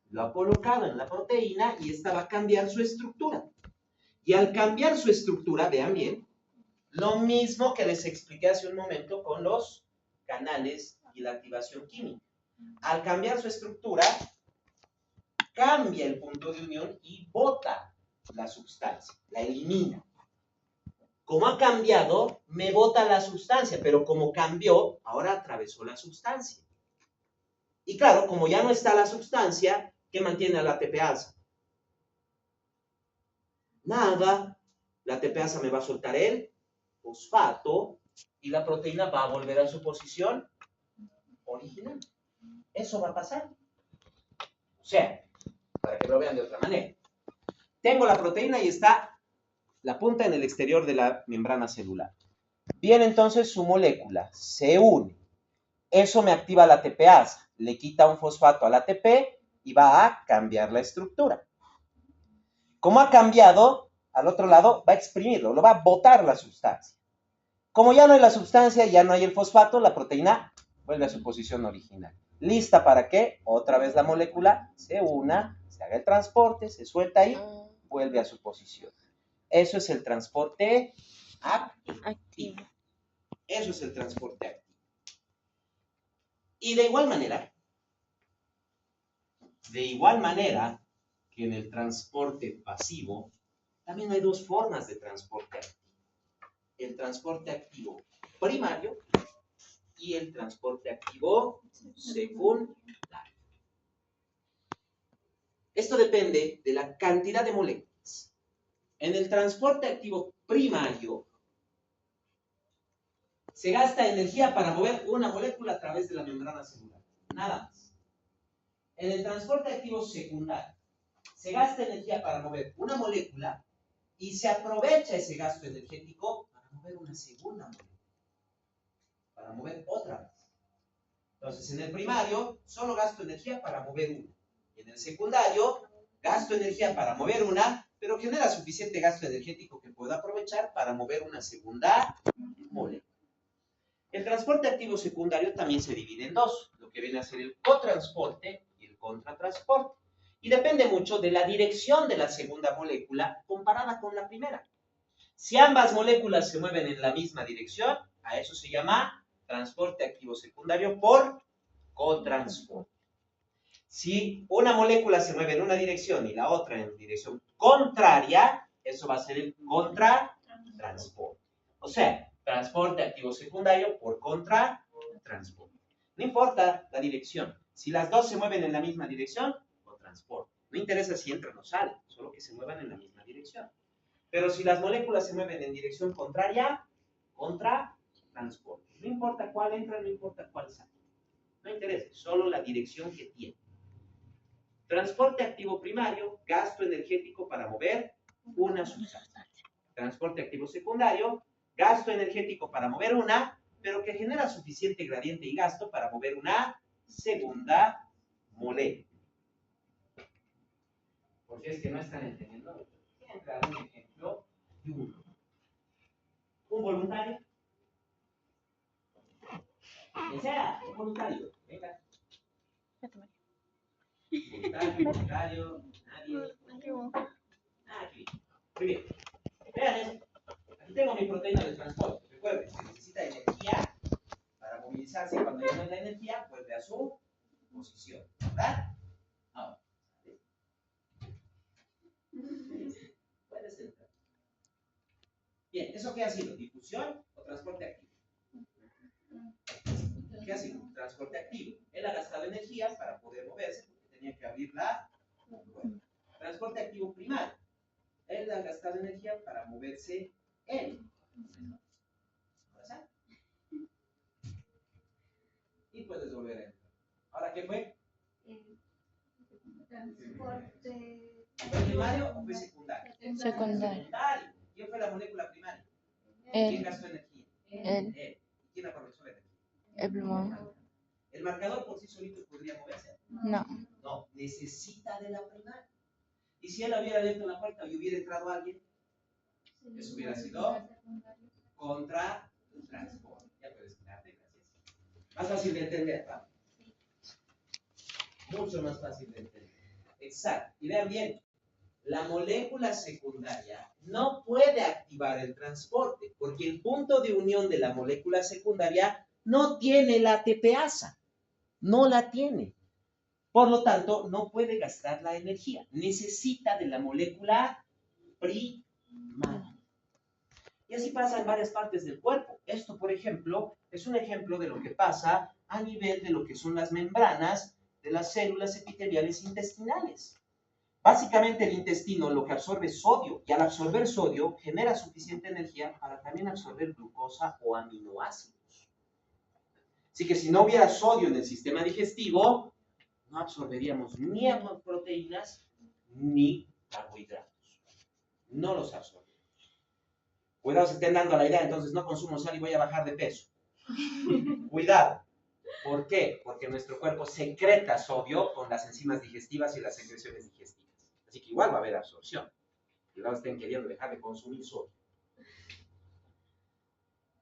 lo ha colocado en la proteína y esta va a cambiar su estructura. Y al cambiar su estructura, vean bien, lo mismo que les expliqué hace un momento con los canales y la activación química. Al cambiar su estructura, cambia el punto de unión y bota la sustancia, la elimina. Como ha cambiado, me bota la sustancia, pero como cambió, ahora atravesó la sustancia. Y claro, como ya no está la sustancia, ¿qué mantiene a la ATPasa? Nada. La ATPasa me va a soltar el fosfato y la proteína va a volver a su posición original. Eso va a pasar. O sea, para que lo vean de otra manera. Tengo la proteína y está la punta en el exterior de la membrana celular. Viene entonces su molécula, se une. Eso me activa la ATPasa, le quita un fosfato al ATP y va a cambiar la estructura. Como ha cambiado, al otro lado va a exprimirlo, lo va a botar la sustancia. Como ya no hay la sustancia, ya no hay el fosfato, la proteína vuelve a su posición original. ¿Lista para qué? Otra vez la molécula se una, se haga el transporte, se suelta y vuelve a su posición. Eso es el transporte activo. Eso es el transporte activo. Y de igual manera que en el transporte pasivo, también hay dos formas de transporte activo. El transporte activo primario y el transporte activo secundario. Esto depende de la cantidad de moléculas. En el transporte activo primario, se gasta energía para mover una molécula a través de la membrana celular. Nada más. En el transporte activo secundario, se gasta energía para mover una molécula y se aprovecha ese gasto energético para mover una segunda molécula. Para mover otra vez. Entonces, en el primario, solo gasto energía para mover una. En el secundario, gasto energía para mover una, pero genera suficiente gasto energético que puedo aprovechar para mover una segunda molécula. El transporte activo secundario también se divide en dos, lo que viene a ser el cotransporte y el contratransporte. Y depende mucho de la dirección de la segunda molécula comparada con la primera. Si ambas moléculas se mueven en la misma dirección, a eso se llama transporte activo secundario por cotransporte. Si una molécula se mueve en una dirección y la otra en dirección contraria, eso va a ser el contratransporte. O sea, transporte activo secundario por contratransporte. No importa la dirección. Si las dos se mueven en la misma dirección, cotransporte. No interesa si entran o salen, solo que se muevan en la misma dirección. Pero si las moléculas se mueven en dirección contraria, contratransporte. No importa cuál entra, no importa cuál sale. No interesa, solo la dirección que tiene. Transporte activo primario, gasto energético para mover una sustancia. Transporte activo secundario, gasto energético para mover una, pero que genera suficiente gradiente y gasto para mover una segunda molécula. Porque es que no están entendiendo. Quiero dar un ejemplo de uno. Un voluntario. Que sea, un voluntario. Venga. Voluntario, nadie. Aquí. Muy bien. Vean eso. Aquí tengo mi proteína de transporte. Recuerden, se necesita energía para movilizarse. Cuando ya no hay la energía, vuelve a su posición. ¿Verdad? Ahora. Puedes entrar. Bien, ¿eso qué ha sido? ¿Difusión o transporte activo? ¿Qué ha sido? Transporte activo. Él ha gastado energía para poder moverse porque tenía que abrir la puerta. Transporte activo primario. Él ha gastado energía para moverse él. Y puedes volver a entrar. ¿Ahora qué fue? Transporte. ¿Fue primario o fue secundario? Secundario. ¿Quién fue la molécula primaria? Él. ¿Quién gastó energía? Él. ¿Y quién aprovechó la energía? El plumón. ¿El marcador por sí solito podría moverse? No. No, necesita de la primaria. Y si él hubiera abierto la puerta y hubiera entrado alguien, eso hubiera sido contratransporte. Ya puedes quedarte, gracias. Más fácil de entender, ¿va? Mucho más fácil de entender. Exacto. Y vean bien, la molécula secundaria no puede activar el transporte porque el punto de unión de la molécula secundaria no tiene la ATPasa. No la tiene. Por lo tanto, no puede gastar la energía. Necesita de la molécula primaria. Y así pasa en varias partes del cuerpo. Esto, por ejemplo, es un ejemplo de lo que pasa a nivel de lo que son las membranas de las células epiteliales intestinales. Básicamente el intestino lo que absorbe es sodio y al absorber sodio genera suficiente energía para también absorber glucosa o aminoácidos. Así que si no hubiera sodio en el sistema digestivo, no absorberíamos ni proteínas ni carbohidratos. No los absorbemos. Cuidado, se estén dando la idea, entonces no consumo sal y voy a bajar de peso. Cuidado. ¿Por qué? Porque nuestro cuerpo secreta sodio con las enzimas digestivas y las secreciones digestivas. Así que igual va a haber absorción. Cuidado, estén queriendo dejar de consumir sodio.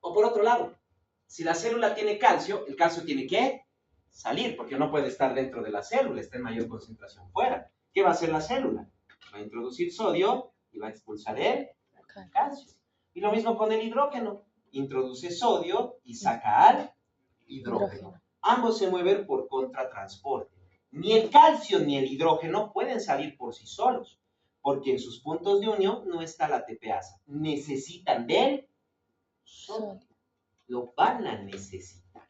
O por otro lado, si la célula tiene calcio, el calcio tiene que salir, porque no puede estar dentro de la célula, está en mayor concentración fuera. ¿Qué va a hacer la célula? Va a introducir sodio y va a expulsar el calcio. Y lo mismo con el hidrógeno. Introduce sodio y saca al hidrógeno. Ambos se mueven por contratransporte. Ni el calcio ni el hidrógeno pueden salir por sí solos, porque en sus puntos de unión no está la ATPasa. Necesitan del sodio. Lo van a necesitar.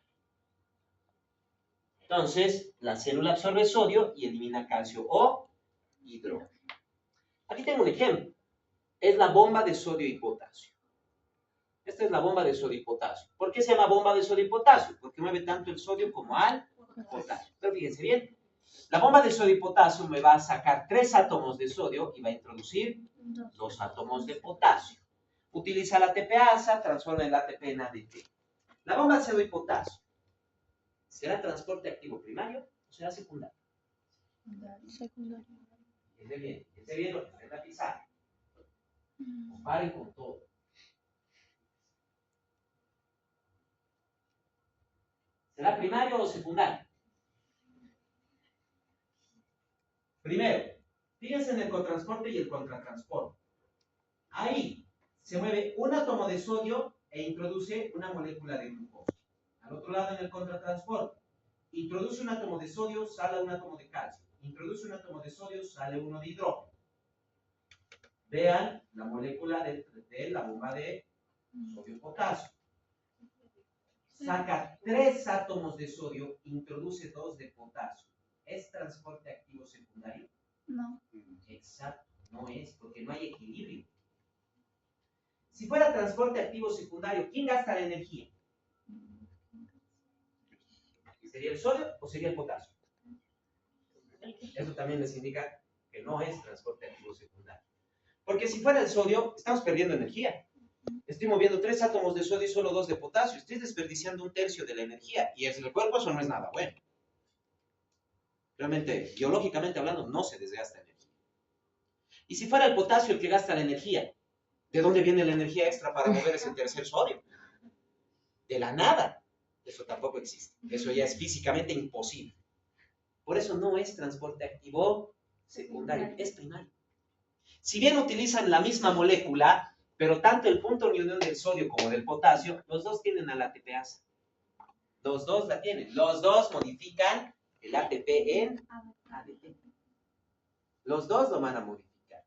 Entonces, la célula absorbe sodio y elimina calcio o hidrógeno. Aquí tengo un ejemplo. Es la bomba de sodio y potasio. Esta es la bomba de sodio y potasio. ¿Por qué se llama bomba de sodio y potasio? Porque mueve tanto el sodio como al potasio. Pero fíjense bien. La bomba de sodio y potasio me va a sacar 3 átomos de sodio y va a introducir 2 átomos de potasio. Utiliza la ATPasa, transforma el ATP en ADP. La bomba de sodio y potasio, ¿será transporte activo primario o será secundario? Secundario. Esté bien lo que está en la pizarra. Comparen con todo. ¿Será primario o secundario? Primero, fíjense en el cotransporte y el contratransporte. Ahí se mueve un átomo de sodio e introduce una molécula de glucosa. Al otro lado, en el contratransporte, introduce un átomo de sodio, sale un átomo de calcio. Introduce un átomo de sodio, sale uno de hidrógeno. Vean la molécula de la bomba de sodio-potasio. Saca 3 átomos de sodio, introduce 2 de potasio. ¿Es transporte activo secundario? No. Exacto, no es, porque no hay equilibrio. Si fuera transporte activo secundario, ¿quién gasta la energía? ¿Sería el sodio o sería el potasio? Eso también les indica que no es transporte activo secundario. Porque si fuera el sodio, estamos perdiendo energía. Estoy moviendo 3 átomos de sodio y solo 2 de potasio. Estoy desperdiciando 1/3 de la energía. Y en el cuerpo eso no es nada bueno. Realmente, biológicamente hablando, no se desgasta energía. Y si fuera el potasio el que gasta la energía, ¿de dónde viene la energía extra para mover ese tercer sodio? De la nada. Eso tampoco existe. Eso ya es físicamente imposible. Por eso no es transporte activo secundario, es primario. Si bien utilizan la misma molécula, pero tanto el punto de unión del sodio como del potasio, los dos tienen al ATPasa. Los dos la tienen. Los dos modifican el ATP en ADP. Los dos lo van a modificar.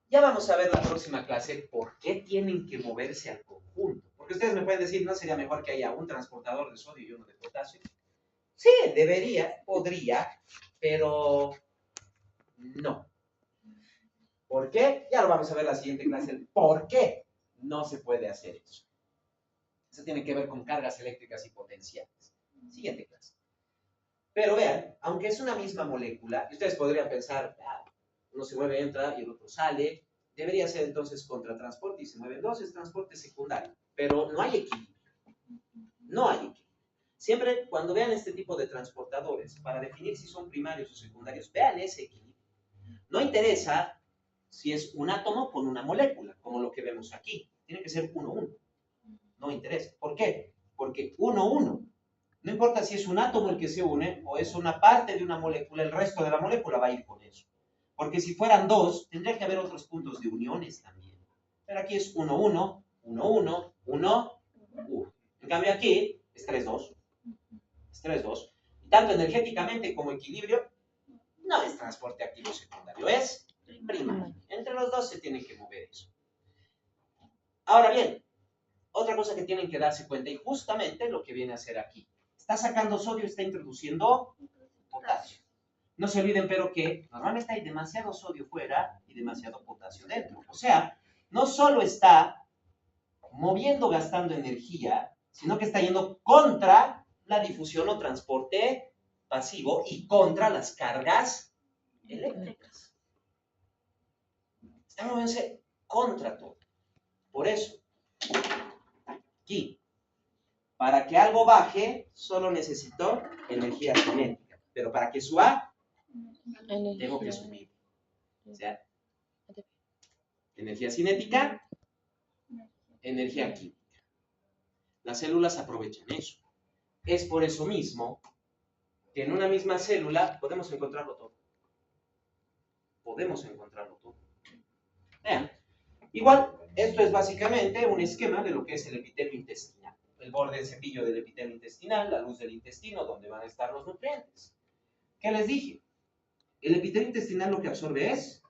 Ya vamos a ver la próxima clase por qué tienen que moverse al conjunto. Porque ustedes me pueden decir, ¿no sería mejor que haya un transportador de sodio y uno de potasio? Sí, debería, podría, pero no. ¿Por qué? Ya lo vamos a ver en la siguiente clase. ¿Por qué no se puede hacer eso? Eso tiene que ver con cargas eléctricas y potenciales. Siguiente clase. Pero vean, aunque es una misma molécula, y ustedes podrían pensar, uno se mueve, entra y el otro sale, debería ser entonces contratransporte y se mueven dos, es transporte secundario. Pero no hay equilibrio. No hay equilibrio. Siempre cuando vean este tipo de transportadores, para definir si son primarios o secundarios, vean ese equilibrio. No interesa si es un átomo con una molécula, como lo que vemos aquí. Tiene que ser 1-1. No interesa. ¿Por qué? Porque 1-1. No importa si es un átomo el que se une o es una parte de una molécula, el resto de la molécula va a ir con eso. Porque si fueran dos, tendría que haber otros puntos de uniones también. Pero aquí es 1-1, 1-1, 1-1. En cambio aquí es 3-2. Es 3-2. Y tanto energéticamente como equilibrio, no es transporte activo secundario, es primario. Entre los dos se tienen que mover eso. Ahora bien, otra cosa que tienen que darse cuenta, y justamente lo que viene a hacer aquí. Está sacando sodio, está introduciendo potasio. No se olviden, pero que normalmente hay demasiado sodio fuera y demasiado potasio dentro. O sea, no solo está moviendo, gastando energía, sino que está yendo contra la difusión o transporte pasivo y contra las cargas eléctricas. Está moviéndose contra todo. Por eso, aquí, para que algo baje, solo necesito energía cinética. Pero para que suba, tengo que subir. O sea, energía cinética, energía química. Las células aprovechan eso. Es por eso mismo que en una misma célula podemos encontrarlo todo. Podemos encontrarlo todo. Vean, igual, esto es básicamente un esquema de lo que es el epitelio intestinal. El borde del cepillo del epitelio intestinal, la luz del intestino, donde van a estar los nutrientes. ¿Qué les dije? El epitelio intestinal lo que absorbe es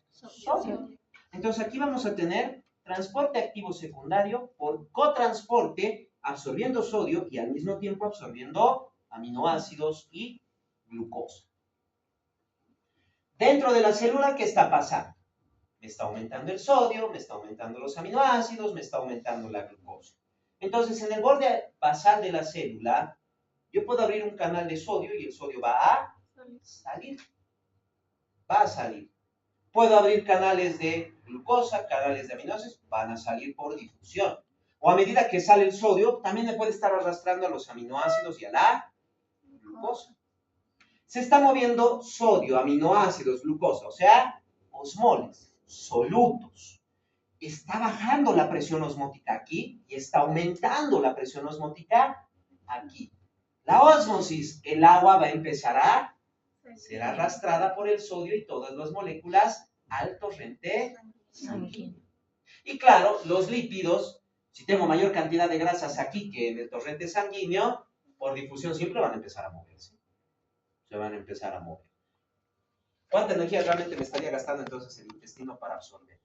sodio. Entonces aquí vamos a tener transporte activo secundario por cotransporte, absorbiendo sodio y al mismo tiempo absorbiendo aminoácidos y glucosa. Dentro de la célula, ¿qué está pasando? Me está aumentando el sodio, me está aumentando los aminoácidos, me está aumentando la glucosa. Entonces, en el borde basal de la célula, yo puedo abrir un canal de sodio y el sodio va a salir. Va a salir. Puedo abrir canales de glucosa, canales de aminoácidos, van a salir por difusión. O a medida que sale el sodio, también me puede estar arrastrando a los aminoácidos y a la glucosa. Se está moviendo sodio, aminoácidos, glucosa, o sea, osmoles, solutos. Está bajando la presión osmótica aquí y está aumentando la presión osmótica aquí. La ósmosis, el agua va a empezar a ser arrastrada por el sodio y todas las moléculas al torrente sanguíneo. Y claro, los lípidos, si tengo mayor cantidad de grasas aquí que en el torrente sanguíneo, por difusión simple van a empezar a moverse. Se van a empezar a mover. ¿Cuánta energía realmente me estaría gastando entonces el intestino para absorber?